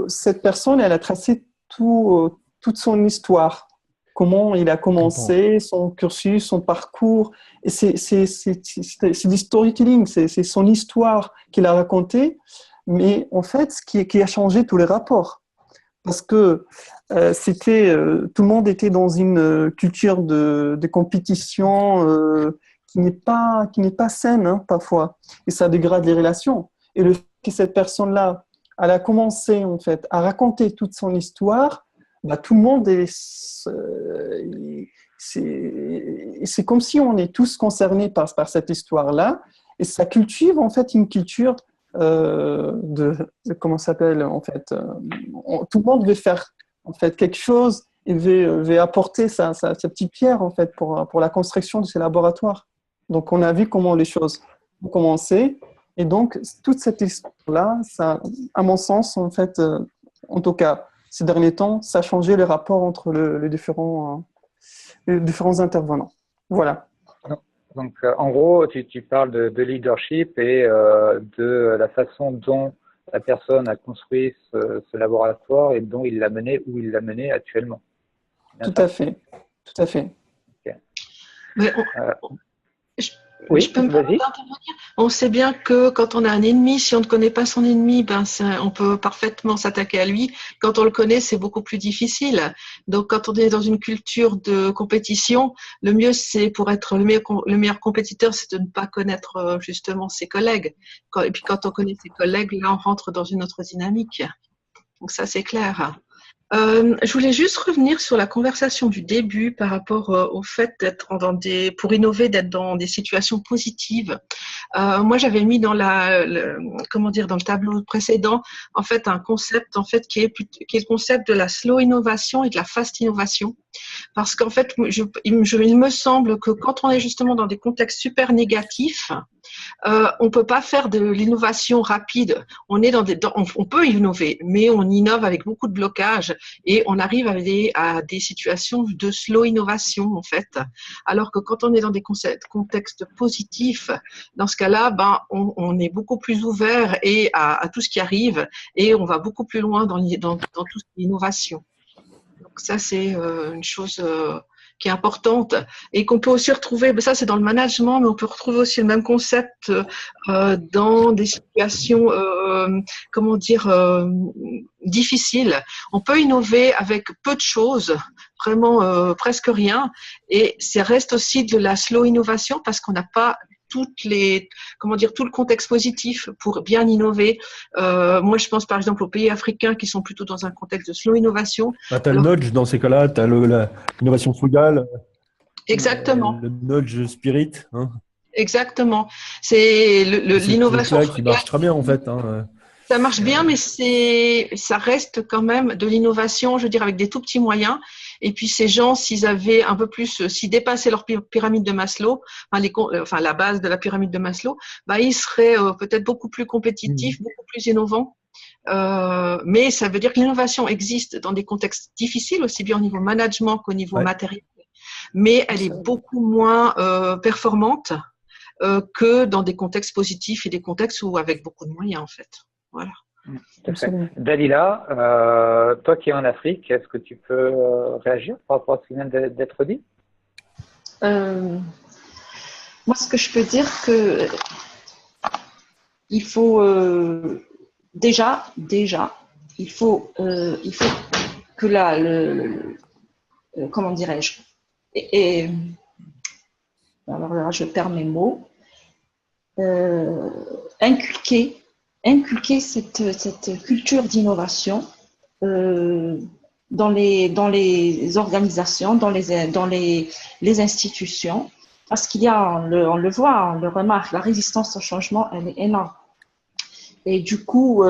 cette personne, elle a tracé toute son histoire. Comment il a commencé, son cursus, son parcours. Et c'est du storytelling, c'est son histoire qu'il a racontée. Mais en fait, ce qui a changé tous les rapports. Parce que tout le monde était dans une culture de compétition qui n'est pas saine, parfois. Et ça dégrade les relations. Et le fait que cette personne-là, elle a commencé en fait à raconter toute son histoire, tout le monde c'est comme si on est tous concernés par cette histoire-là, et ça cultive en fait une culture comment ça s'appelle en fait. Tout le monde veut faire en fait quelque chose et veut apporter sa petite pierre en fait pour la construction de ces laboratoires. Donc on a vu comment les choses ont commencé. Et donc, toute cette histoire-là, ça, à mon sens, en fait, en tout cas, ces derniers temps, ça a changé les rapports entre les différents intervenants. Voilà. Donc, en gros, tu parles de leadership et de la façon dont la personne a construit ce laboratoire et dont il l'a mené, où il l'a mené actuellement. Tout à fait. Tout à fait. Okay. Mais oui, je peux me permettre d'intervenir. On sait bien que quand on a un ennemi, si on ne connaît pas son ennemi, on peut parfaitement s'attaquer à lui. Quand on le connaît, c'est beaucoup plus difficile. Donc, quand on est dans une culture de compétition, le mieux, c'est pour être le meilleur compétiteur, c'est de ne pas connaître justement ses collègues. Et puis, quand on connaît ses collègues, là, on rentre dans une autre dynamique. Donc, ça, c'est clair. Je voulais juste revenir sur la conversation du début par rapport au fait d'être pour innover, d'être dans des situations positives. Moi, j'avais mis dans dans le tableau précédent, en fait, un concept, en fait, qui est le concept de la slow innovation et de la fast innovation. Parce qu'en fait, il me semble que quand on est justement dans des contextes super négatifs, on peut pas faire de l'innovation rapide. On peut innover, mais on innove avec beaucoup de blocages et on arrive à des situations de slow innovation en fait. Alors que quand on est dans des contextes positifs, dans ce cas-là, on est beaucoup plus ouvert à tout ce qui arrive et on va beaucoup plus loin dans tout ce qui est innovation. Donc ça, c'est une chose qui est importante et qu'on peut aussi retrouver, ben ça c'est dans le management, mais on peut retrouver aussi le même concept dans des situations, comment dire, difficiles. On peut innover avec peu de choses, vraiment presque rien, et ça reste aussi de la slow innovation parce qu'on n'a pas toutes les, comment dire, tout le contexte positif pour bien innover. Moi, je pense par exemple aux pays africains qui sont plutôt dans un contexte de slow innovation. Tu as le nudge dans ces cas-là, tu as l'innovation frugale. Exactement. Le nudge spirit. Hein. Exactement. C'est l'innovation frugale qui marche très bien en fait. Hein. Ça marche bien, mais ça reste quand même de l'innovation, je veux dire, avec des tout petits moyens. Et puis ces gens, s'ils avaient un peu plus, s'ils dépassaient leur pyramide de Maslow, enfin la base de la pyramide de Maslow, bah ils seraient peut-être beaucoup plus compétitifs, beaucoup plus innovants. Mais ça veut dire que l'innovation existe dans des contextes difficiles, aussi bien au niveau management qu'au niveau matériel, mais elle est beaucoup moins performante que dans des contextes positifs et des contextes où avec beaucoup de moyens en fait. Voilà. Dalila, toi qui es en Afrique, est-ce que tu peux réagir par rapport à ce qui vient d'être dit? Moi, ce que je peux dire, que il faut déjà, il faut que comment dirais-je, alors là, je perds mes mots, inculquer cette culture d'innovation dans les organisations, dans les institutions, parce qu'il y a, on le voit, on le remarque, la résistance au changement, elle est énorme. Et du coup,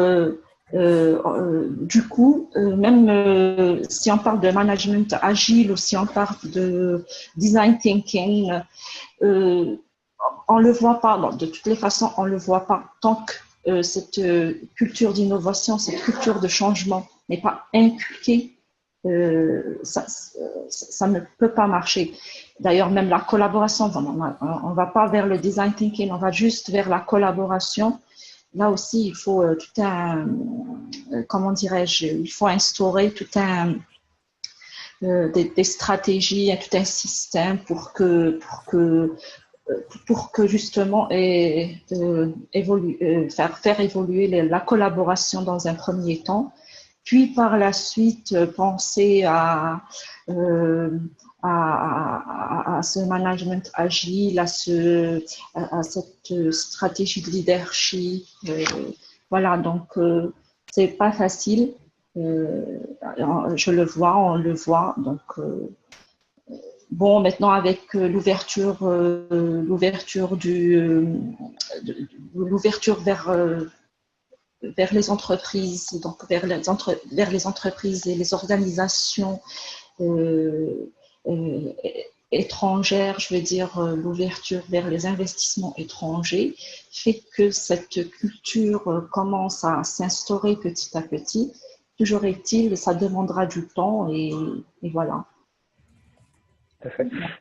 même si on parle de management agile ou si on parle de design thinking, on le voit pas. Bon, de toutes les façons, on le voit pas tant que cette culture d'innovation, cette culture de changement n'est pas inculquée, ça ne peut pas marcher. D'ailleurs, même la collaboration, on ne va pas vers le design thinking, on va juste vers la collaboration. Là aussi, il faut tout un, comment dirais-je, il faut instaurer tout un, des stratégies, tout un système pour que justement faire évoluer la collaboration dans un premier temps, puis par la suite penser à ce management agile, à cette stratégie de leadership. Voilà, donc c'est pas facile. Je le vois, on le voit, donc. Bon, maintenant avec l'ouverture vers les entreprises, donc vers les entreprises et les organisations étrangères, je veux dire l'ouverture vers les investissements étrangers, fait que cette culture commence à s'instaurer petit à petit. Toujours est-il, ça demandera du temps et voilà.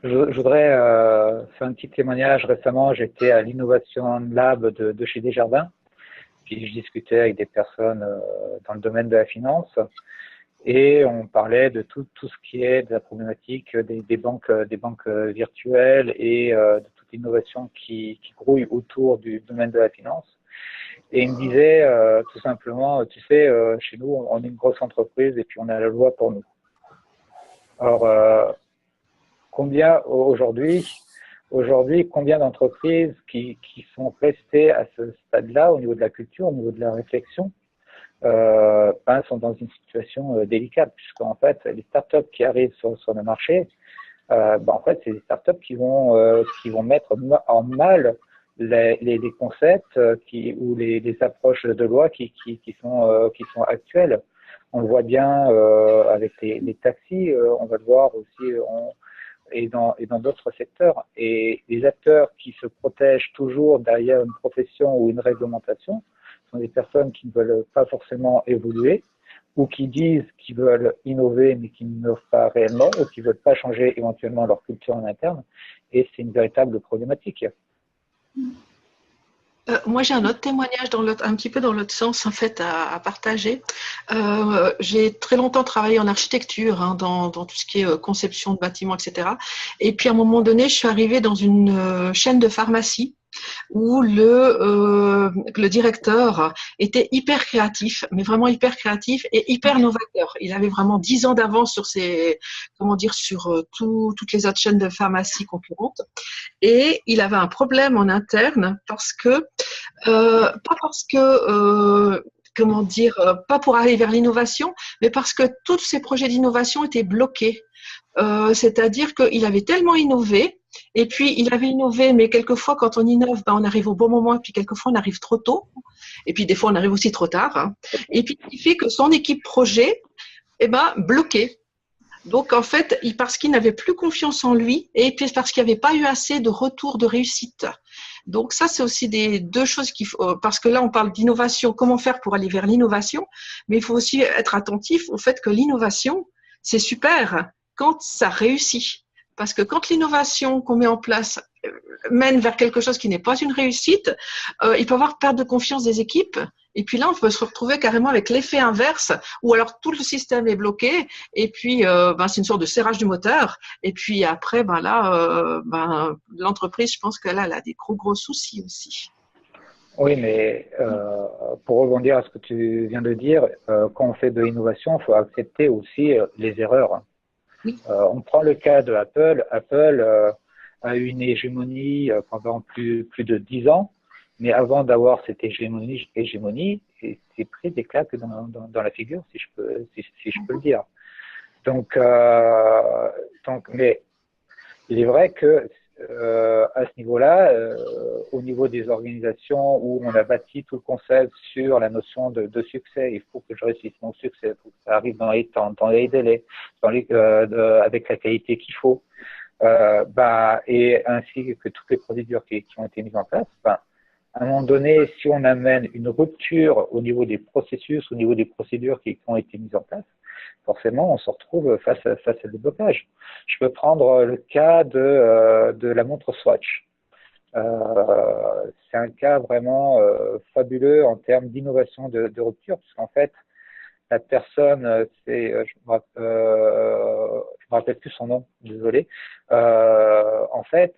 Je voudrais faire un petit témoignage. Récemment, j'étais à l'Innovation Lab de chez Desjardins. Puis je discutais avec des personnes dans le domaine de la finance et on parlait de tout ce qui est de la problématique des banques virtuelles et de toute l'innovation qui grouille autour du domaine de la finance. Et il me disait tout simplement, tu sais, chez nous, on est une grosse entreprise et puis on a la loi pour nous. Alors, combien aujourd'hui, combien d'entreprises qui sont restées à ce stade-là au niveau de la culture, au niveau de la réflexion, sont dans une situation délicate, puisqu'en fait, les startups qui arrivent sur le marché, en fait, c'est des startups qui vont mettre en mal les concepts ou les approches de loi qui sont actuelles. On le voit bien avec les taxis, on va le voir aussi et dans d'autres secteurs. Et les acteurs qui se protègent toujours derrière une profession ou une réglementation sont des personnes qui ne veulent pas forcément évoluer ou qui disent qu'ils veulent innover mais qui n'innovent pas réellement ou qui ne veulent pas changer éventuellement leur culture en interne. Et c'est une véritable problématique. Moi, j'ai un autre témoignage un petit peu dans l'autre sens en fait à partager. J'ai très longtemps travaillé en architecture, hein, dans tout ce qui est conception de bâtiments, etc. Et puis à un moment donné, je suis arrivée dans une chaîne de pharmacie où le directeur était hyper créatif, mais vraiment hyper créatif et hyper novateur. Il avait vraiment 10 ans d'avance sur sur toutes les autres chaînes de pharmacie concurrentes. Et il avait un problème en interne pas parce que pas pour aller vers l'innovation, mais parce que tous ces projets d'innovation étaient bloqués. C'est-à-dire qu'il avait tellement innové, et puis il avait innové, mais quelquefois quand on innove, on arrive au bon moment, et puis quelquefois on arrive trop tôt, et puis des fois on arrive aussi trop tard. Hein. Et puis il fait que son équipe projet, bloquée. Donc en fait, parce qu'il n'avait plus confiance en lui, et puis parce qu'il n'y avait pas eu assez de retour de réussite. Donc ça, c'est aussi deux choses qu'il faut, parce que là, on parle d'innovation, comment faire pour aller vers l'innovation, mais il faut aussi être attentif au fait que l'innovation, c'est super quand ça réussit. Parce que quand l'innovation qu'on met en place mène vers quelque chose qui n'est pas une réussite, il peut y avoir perte de confiance des équipes. Et puis là, on peut se retrouver carrément avec l'effet inverse, où alors tout le système est bloqué, et puis c'est une sorte de serrage du moteur. Et puis après, l'entreprise, je pense qu'elle a des gros soucis aussi. Oui, mais pour rebondir à ce que tu viens de dire, quand on fait de l'innovation, il faut accepter aussi les erreurs. Oui. On prend le cas de Apple. Apple a eu une hégémonie pendant plus de 10 ans. Mais avant d'avoir cette hégémonie, il s'est pris des claques dans la figure, si je peux le dire. Donc, mais il est vrai que à ce niveau-là, au niveau des organisations où on a bâti tout le concept sur la notion de succès, il faut que je réussisse mon succès, il faut que ça arrive dans les temps, dans les délais, avec la qualité qu'il faut, et ainsi que toutes les procédures qui ont été mises en place. À un moment donné, si on amène une rupture au niveau des processus, au niveau des procédures qui ont été mises en place, forcément, on se retrouve face à des blocages. Je peux prendre le cas de la montre Swatch. C'est un cas vraiment fabuleux en termes d'innovation de rupture, puisqu'en fait, la personne, je me rappelle plus son nom, désolé. En fait,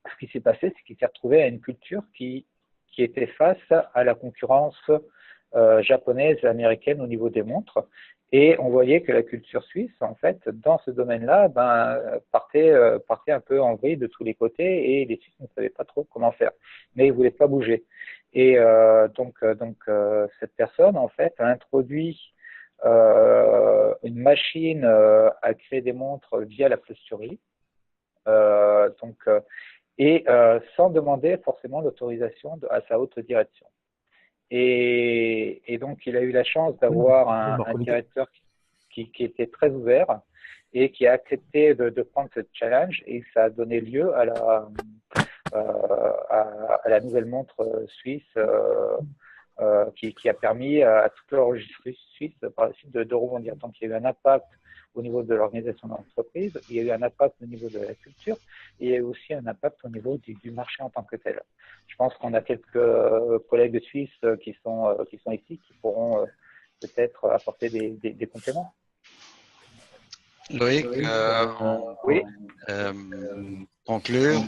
ce qui s'est passé, c'est qu'il s'est retrouvé à une culture qui était face à la concurrence japonaise et américaine au niveau des montres. Et on voyait que la culture suisse, en fait, dans ce domaine-là, partait un peu en vrille de tous les côtés, et les Suisses ne savaient pas trop comment faire. Mais ils ne voulaient pas bouger. Et donc cette personne, en fait, a introduit une machine à créer des montres via la posturerie. Sans demander forcément l'autorisation à sa haute direction. Et donc, il a eu la chance d'avoir un directeur qui était très ouvert et qui a accepté de prendre ce challenge, et ça a donné lieu à la nouvelle montre suisse qui a permis à toute l'enregistrement suisse par la suite de rebondir. Donc, il y a eu un impact au niveau de l'organisation de l'entreprise, il y a eu un impact au niveau de la culture, et il y a eu aussi un impact au niveau du marché en tant que tel. Je pense qu'on a quelques collègues suisses qui sont ici, qui pourront peut-être apporter des compléments. Loïc, oui. Conclure.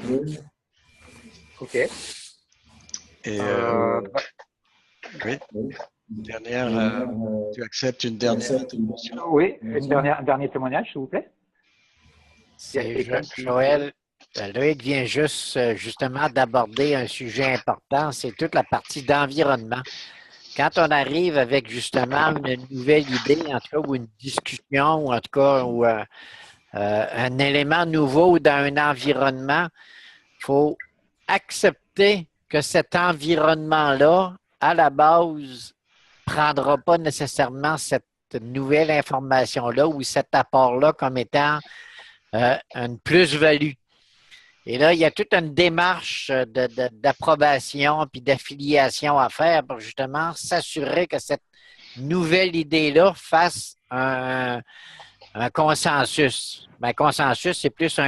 Ok. Et oui. Tu acceptes une dernière intervention? Oui, un dernier témoignage, s'il vous plaît. C'est Joël. Loïc vient justement d'aborder un sujet important, c'est toute la partie d'environnement. Quand on arrive avec justement une nouvelle idée, en tout cas, ou une discussion, ou en tout cas, ou un élément nouveau dans un environnement, il faut accepter que cet environnement-là, à la base, ne prendra pas nécessairement cette nouvelle information-là ou cet apport-là comme étant une plus-value. Et là, il y a toute une démarche d'approbation puis d'affiliation à faire pour justement s'assurer que cette nouvelle idée-là fasse un consensus. Un consensus, c'est plus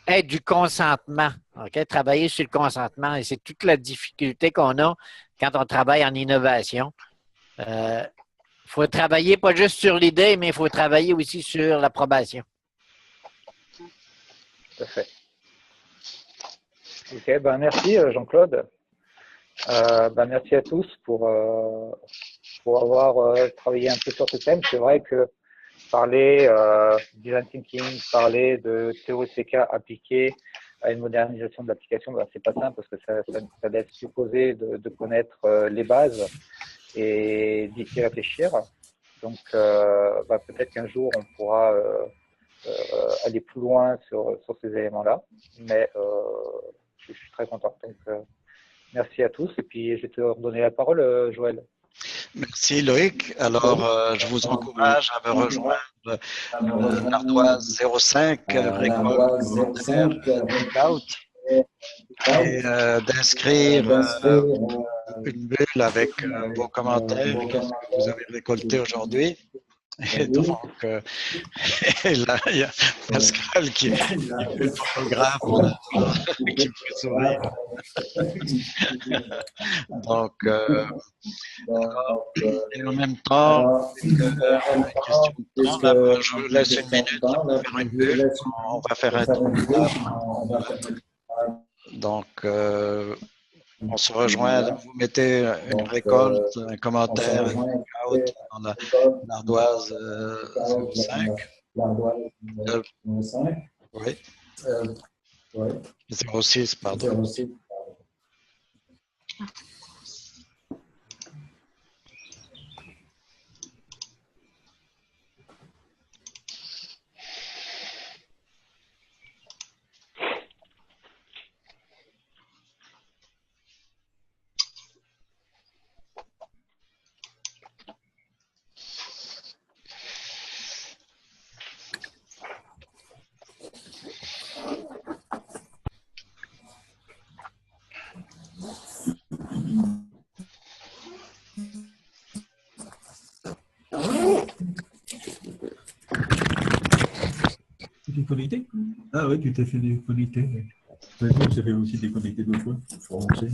être du consentement. OK? Travailler sur le consentement. Et c'est toute la difficulté qu'on a quand on travaille en innovation. Il faut travailler pas juste sur l'idée, mais il faut travailler aussi sur l'approbation. Tout à fait. OK, ben merci Jean-Claude. Ben merci à tous pour avoir travaillé un peu sur ce thème. C'est vrai que parler design thinking, parler de théorie CK appliquée à une modernisation de l'application, ben, c'est pas simple parce que ça laisse supposer de connaître les bases et d'y réfléchir. Donc, ben, peut-être qu'un jour on pourra aller plus loin sur ces éléments-là. Mais je suis très content. Donc, merci à tous. Et puis, je vais te redonner la parole, Joël. Merci Loïc. Alors, je vous encourage à me rejoindre l'ardoise 05 récolte volontaire breakout et d'inscrire une bulle avec vos commentaires que vous avez récoltés aujourd'hui. Et donc, là, il y a Pascal qui est le photographe qui me fait sourire. Donc, et en même temps, question de temps, là, je vous laisse une minute pour faire une bulle. On va faire un tour. Donc, on se rejoint, vous mettez une récolte, un commentaire, un breakout dans l'ardoise 05. Oui. 06, pardon. Déconnecté? Ah oui, tu t'es fait déconnecter. Moi, j'avais aussi déconnecté 2 fois. Il faut remonter.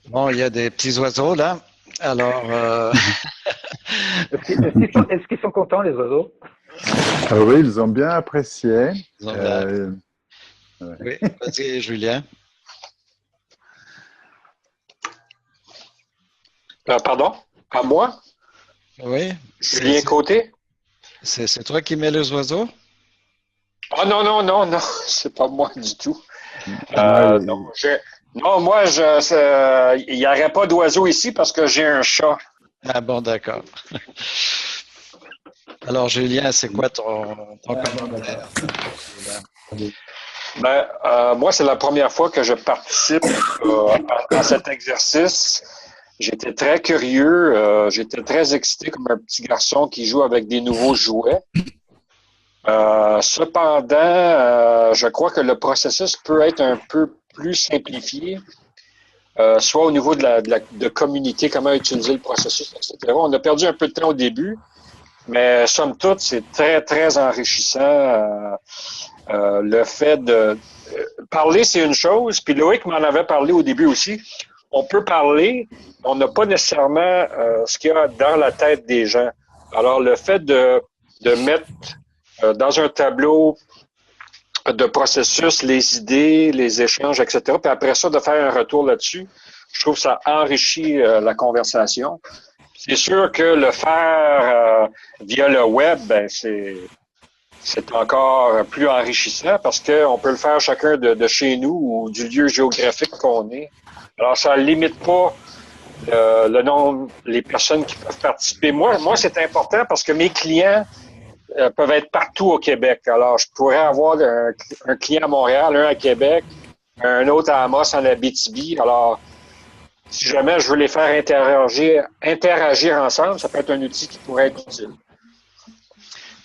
Bon, il y a des petits oiseaux là. Alors, Est-ce qu'ils sont contents, les oiseaux? Ah oui, ils ont bien apprécié. Ils ont bien... Oui, vas-y, Julien. Pardon? À moi? Oui. Julien Côté? C'est toi qui mets les oiseaux? Ah non, c'est pas moi du tout. Non, moi, il n'y aurait pas d'oiseaux ici parce que j'ai un chat. Ah bon, d'accord. Alors, Julien, c'est quoi ton commentaire? Moi, c'est la première fois que je participe à cet exercice. J'étais très curieux, j'étais très excité comme un petit garçon qui joue avec des nouveaux jouets. Cependant, je crois que le processus peut être un peu plus simplifié, soit au niveau de communiquer comment utiliser le processus, etc. On a perdu un peu de temps au début, mais somme toute, c'est très, très enrichissant. Le fait de parler, c'est une chose, puis Loïc m'en avait parlé au début aussi. On peut parler, on n'a pas nécessairement ce qu'il y a dans la tête des gens. Alors, le fait de mettre dans un tableau de processus, les idées, les échanges, etc., puis après ça, de faire un retour là-dessus, je trouve que ça enrichit la conversation. C'est sûr que le faire via le web, ben, c'est encore plus enrichissant parce qu'on peut le faire chacun de chez nous ou du lieu géographique qu'on est. Alors, ça ne limite pas le nombre, les personnes qui peuvent participer. Moi, c'est important parce que mes clients peuvent être partout au Québec. Alors, je pourrais avoir un client à Montréal, un à Québec, un autre à Amos en Abitibi. Alors, si jamais je veux les faire interagir ensemble, ça peut être un outil qui pourrait être utile.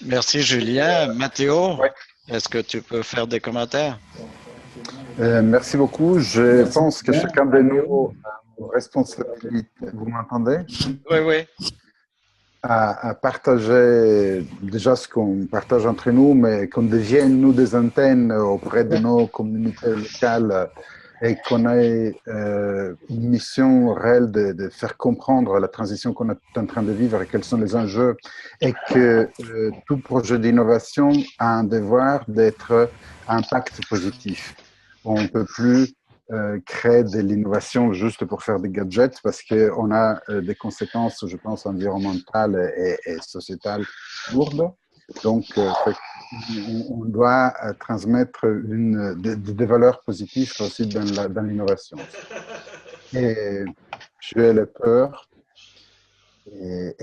Merci, Julien. Mathéo, oui. Est-ce que tu peux faire des commentaires? Merci beaucoup. Je pense que chacun de nous a une responsabilité. Vous m'entendez? Oui, oui. À partager déjà ce qu'on partage entre nous, mais qu'on devienne, nous, des antennes auprès de nos communautés locales et qu'on ait une mission réelle de faire comprendre la transition qu'on est en train de vivre et quels sont les enjeux, et que tout projet d'innovation a un devoir d'être à impact positif. On ne peut plus créer de l'innovation juste pour faire des gadgets parce qu'on a des conséquences, je pense, environnementales et sociétales lourdes. Donc, on doit transmettre des valeurs positives aussi dans l'innovation. Et tuer les peurs et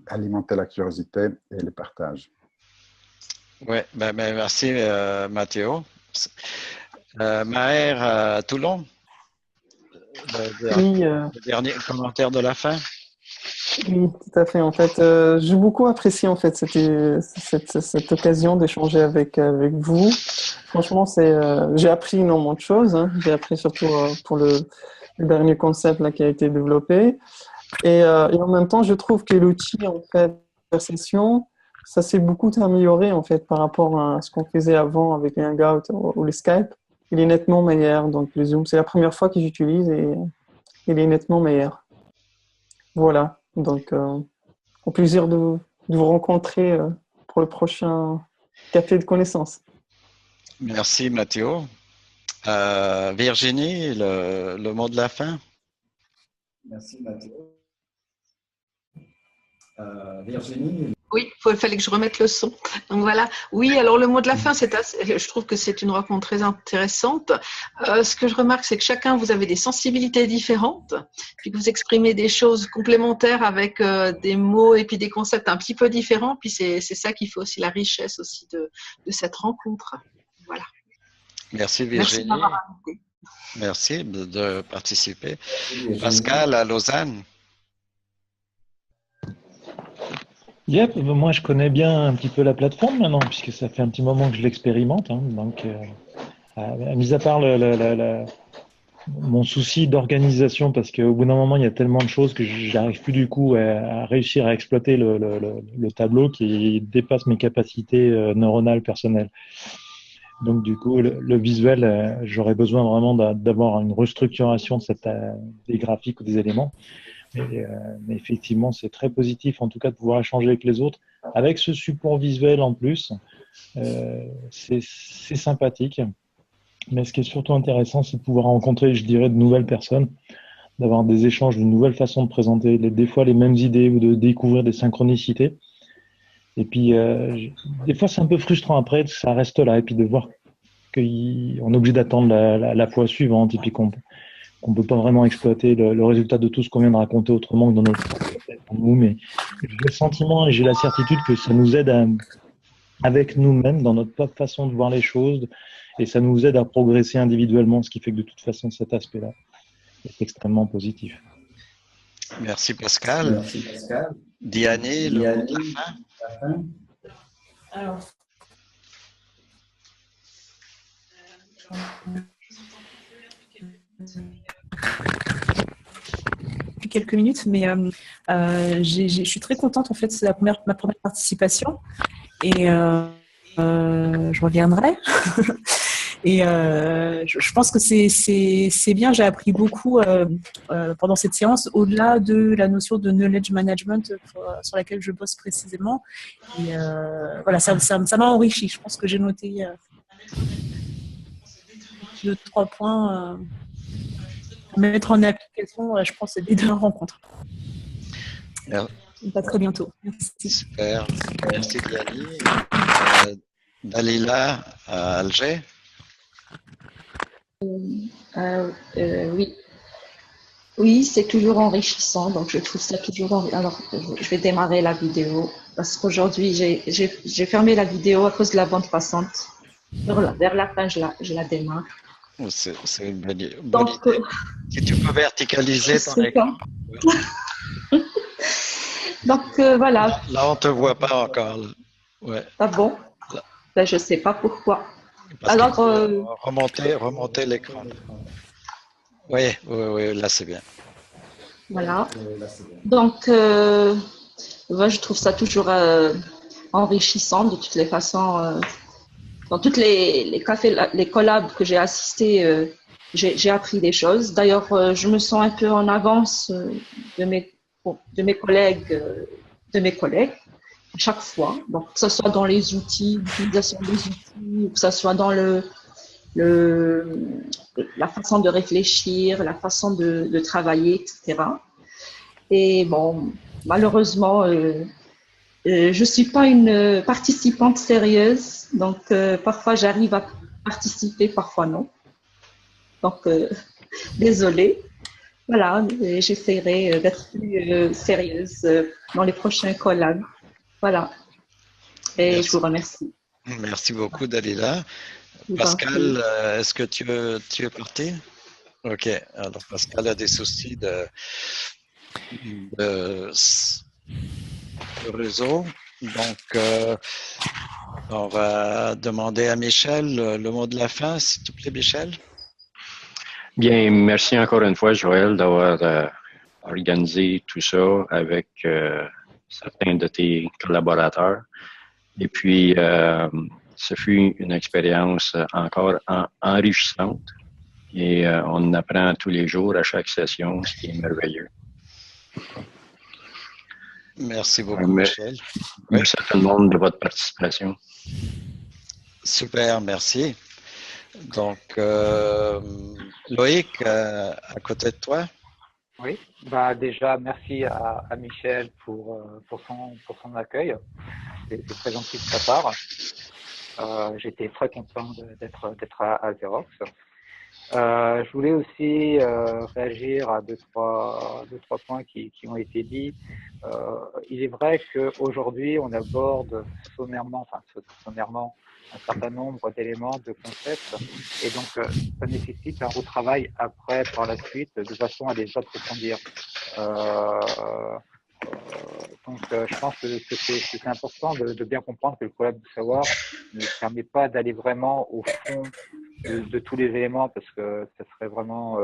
alimenter la curiosité et le partage. Oui, merci Mathéo. Maher à Toulon, le dernier commentaire de la fin. Oui, tout à fait. En fait, j'ai beaucoup apprécié en fait cette occasion d'échanger avec vous. Franchement, j'ai appris énormément de choses. Hein. J'ai appris surtout pour le dernier concept là qui a été développé. Et en même temps, je trouve que l'outil en fait de conversation, ça s'est beaucoup amélioré en fait par rapport à ce qu'on faisait avant avec les Hangouts ou les Skype. Il est nettement meilleur. Donc le Zoom, c'est la première fois que j'utilise et il est nettement meilleur. Voilà. Donc, au plaisir de vous rencontrer pour le prochain café de connaissances. Merci Mathéo. Virginie, le mot de la fin. Merci Mathéo. Virginie. Oui, il fallait que je remette le son. Donc voilà. Oui, alors le mot de la fin, je trouve que c'est une rencontre très intéressante. Ce que je remarque, c'est que chacun, vous avez des sensibilités différentes, puis que vous exprimez des choses complémentaires avec des mots et puis des concepts un petit peu différents. Puis c'est ça qui fait aussi la richesse aussi de cette rencontre. Voilà. Merci Virginie. Merci de m'avoir invité. Merci de participer. Pascal à Lausanne. Yep, moi je connais bien un petit peu la plateforme maintenant, puisque ça fait un petit moment que je l'expérimente. Hein, donc, mis à part mon souci d'organisation, parce qu'au bout d'un moment, il y a tellement de choses que je n'arrive plus du coup à réussir à exploiter le tableau qui dépasse mes capacités neuronales personnelles. Donc du coup, le visuel, j'aurais besoin vraiment d'avoir une restructuration des graphiques ou des éléments. Mais effectivement, c'est très positif, en tout cas, de pouvoir échanger avec les autres. Avec ce support visuel en plus, c'est sympathique. Mais ce qui est surtout intéressant, c'est de pouvoir rencontrer, je dirais, de nouvelles personnes, d'avoir des échanges, de nouvelles façons de présenter, des fois les mêmes idées ou de découvrir des synchronicités. Et puis, des fois, c'est un peu frustrant après, ça reste là, et puis de voir qu'on est obligé d'attendre la fois suivante, et puis qu'on ne peut pas vraiment exploiter le résultat de tout ce qu'on vient de raconter autrement que dans notre tête. Mais j'ai le sentiment et j'ai la certitude que ça nous aide avec nous-mêmes, dans notre propre façon de voir les choses, et ça nous aide à progresser individuellement, ce qui fait que de toute façon, cet aspect-là est extrêmement positif. Merci Pascal. Merci Pascal. Diane, le mot de la fin. Alors, quelques minutes, mais je suis très contente en fait, c'est ma première participation et je reviendrai. Et je pense que c'est bien, j'ai appris beaucoup pendant cette séance, au-delà de la notion de knowledge management sur laquelle je bosse précisément. Et voilà, ça m'a enrichi. Je pense que j'ai noté 2-3 points à mettre en application, je pense, dès la rencontre. À très bientôt. Merci. Super. Merci Diane. Dalila à Alger. Oui. Oui, c'est toujours enrichissant, donc je trouve ça toujours. Alors, je vais démarrer la vidéo parce qu'aujourd'hui, j'ai fermé la vidéo à cause de la bande passante. Vers la fin, je la démarre. C'est une bonne Donc, idée. Si tu peux verticaliser ton sais écran. pas. Donc, voilà. Là, on ne te voit pas encore. Ouais. Ah bon? Ben, je ne sais pas pourquoi. Parce Alors, remonter l'écran. Oui, là c'est bien. Voilà. Donc, je trouve ça toujours enrichissant de toutes les façons. Dans toutes les cafés, les collabs que j'ai assistés, j'ai appris des choses. D'ailleurs, je me sens un peu en avance de mes collègues, à chaque fois. Donc, que ce soit dans les outils, l'utilisation des outils, ou que ce soit dans la façon de réfléchir, la façon de travailler, etc. Et bon, malheureusement, je suis pas une participante sérieuse, donc parfois j'arrive à participer, parfois non. Donc, désolée. Voilà, j'essaierai d'être plus sérieuse dans les prochains collabs. Voilà. Et Merci. je vous remercie. Merci beaucoup, Dalila. Pascal, est-ce que tu es parti? Ok, alors Pascal a des soucis de réseau. Donc, on va demander à Michel le mot de la fin, s'il te plaît, Michel. Bien, merci encore une fois, Joël, d'avoir organisé tout ça avec certains de tes collaborateurs. Et puis, ce fut une expérience encore enrichissante et on apprend tous les jours à chaque session, ce qui est merveilleux. Merci beaucoup, Michel. Merci à tout le monde de votre participation. Super, merci. Donc, Loïc, à côté de toi. Oui, déjà, merci à Michel pour son accueil. C'est très gentil de sa part. J'étais très content d'être à Xerox. Je voulais aussi réagir à deux, trois points qui ont été dits. Il est vrai qu'aujourd'hui, on aborde sommairement un certain nombre d'éléments, de concepts, et donc ça nécessite un retravail après, par la suite, de façon à les approfondir. Donc, je pense que c'est important de bien comprendre que le collab du savoir ne permet pas d'aller vraiment au fond de tous les éléments, parce que ça serait vraiment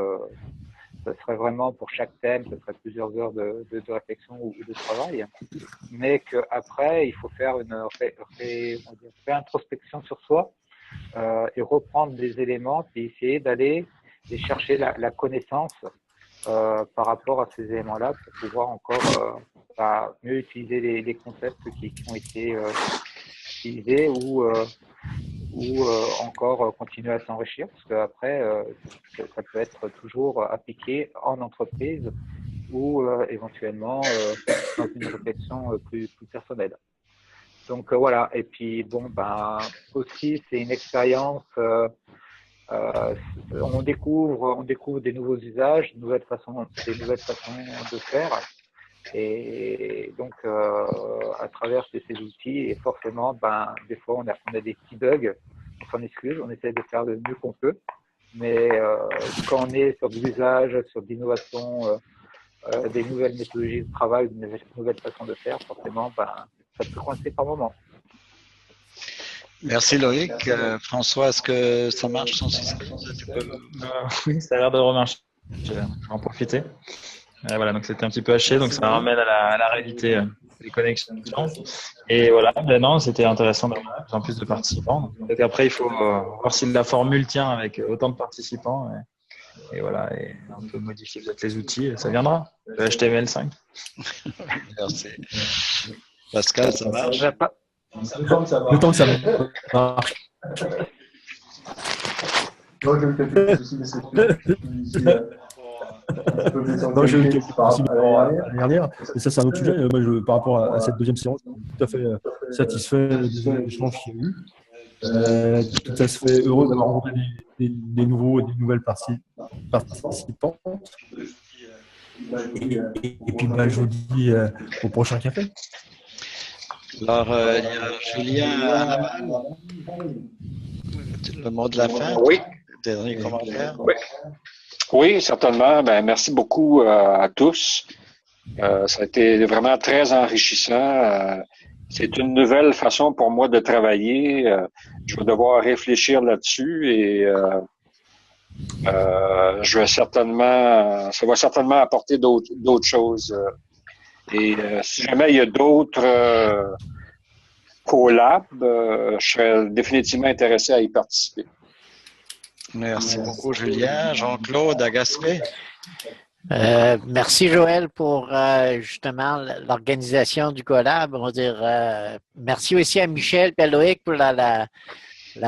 pour chaque thème, ça serait plusieurs heures de réflexion ou de travail, mais qu'après, il faut faire une réintrospection sur soi et reprendre des éléments et essayer d'aller chercher la connaissance par rapport à ces éléments-là pour pouvoir encore mieux utiliser les concepts qui ont été utilisés ou encore continuer à s'enrichir, parce qu'après, ça peut être toujours appliqué en entreprise ou éventuellement dans une réflexion plus personnelle. Donc voilà, et puis bon, aussi c'est une expérience, on découvre des nouveaux usages, des nouvelles façons de faire. Et donc, à travers ces outils, et forcément, des fois, on a des petits bugs, on s'en excuse, on essaie de faire le mieux qu'on peut. Mais quand on est sur de l'usage, sur de l'innovation, des nouvelles méthodologies de travail, des nouvelles façons de faire, forcément, ça peut coincer par moment. Merci Loïc. François, est-ce que ça marche sans système? Oui, ça a l'air de remarcher. Je vais en profiter. Voilà, donc c'était un petit peu haché, donc ça ramène à la réalité des connexions. Et voilà, non, c'était intéressant d'avoir de plus en plus de participants. Peut-être qu'après, il faut voir si la formule tient avec autant de participants. Et voilà, et un peu modifier peut-être les outils, ça viendra. Le HTML5. Merci. Pascal, ça marche? Le temps que ça marche. Non, j'ai eu quelques soucis par la dernière, et ça c'est un autre sujet. Moi, par rapport à cette deuxième séance, je suis tout à fait satisfait des échanges qu'il y a eu. Tout à fait heureux d'avoir rencontré des nouveaux et des nouvelles participantes. Et puis, je vous dis au prochain café. Alors, il y a Julien à Laval. Le mot de la fin? Oui. Dernier commentaire? Oui. Oui, certainement. Ben, merci beaucoup à tous. Ça a été vraiment très enrichissant. C'est une nouvelle façon pour moi de travailler. Je vais devoir réfléchir là-dessus et ça va certainement apporter d'autres choses. Et si jamais il y a d'autres collabs, je serais définitivement intéressé à y participer. Merci beaucoup, Julien. Jean-Claude à Gaspé. Merci Joël pour justement l'organisation du collab. On va dire merci aussi à Michel et à Loïc pour la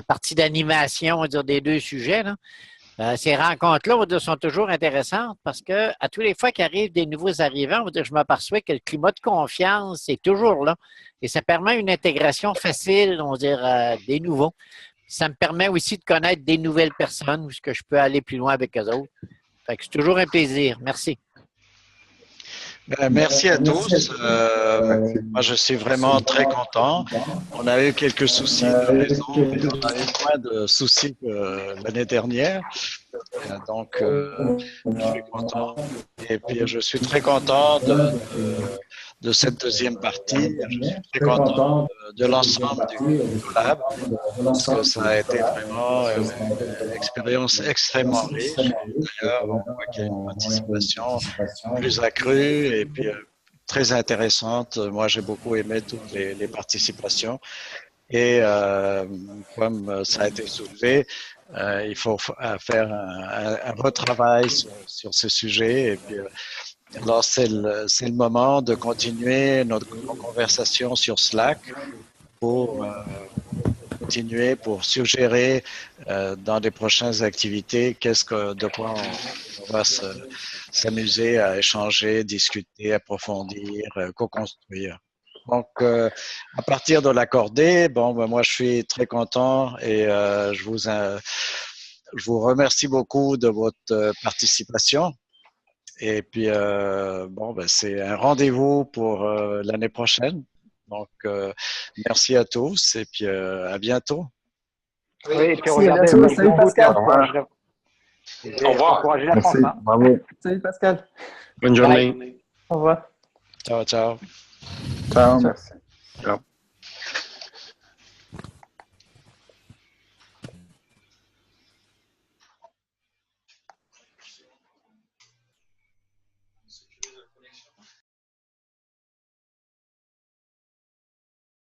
partie d'animation, on va dire, des deux sujets. Là. Ces rencontres-là, on va dire, sont toujours intéressantes parce que à tous les fois qu'arrivent des nouveaux arrivants, on va dire, je m'aperçois que le climat de confiance est toujours là et ça permet une intégration facile, on va dire, des nouveaux. Ça me permet aussi de connaître des nouvelles personnes où je peux aller plus loin avec eux autres. Fait que c'est toujours un plaisir. Merci. Merci à tous. Moi, je suis vraiment très content. On a eu quelques soucis de réseau, mais on a eu moins de soucis que l'année dernière. Donc, je suis content. Et puis, je suis très content de cette deuxième partie. Je suis très content de l'ensemble du collab parce que ça a été vraiment une expérience extrêmement riche. D'ailleurs, on voit qu'il y a une participation plus accrue et puis très intéressante. Moi, j'ai beaucoup aimé toutes les participations. Et comme ça a été soulevé, il faut faire un retravail sur ce sujet. Et puis, alors, c'est le moment de continuer notre conversation sur Slack pour continuer, pour suggérer dans les prochaines activités de quoi on va s'amuser à échanger, discuter, approfondir, co-construire. Donc, à partir de l'accordé, moi, je suis très content et je vous remercie beaucoup de votre participation. Et puis, c'est un rendez-vous pour l'année prochaine. Donc, merci à tous et puis à bientôt. Oui, et puis regardez, salut Pascal. Au revoir. Encouragez la France. Hein. Bravo. Salut Pascal. Bonne journée. Au revoir. Ciao, ciao. Ciao. Merci. Ciao.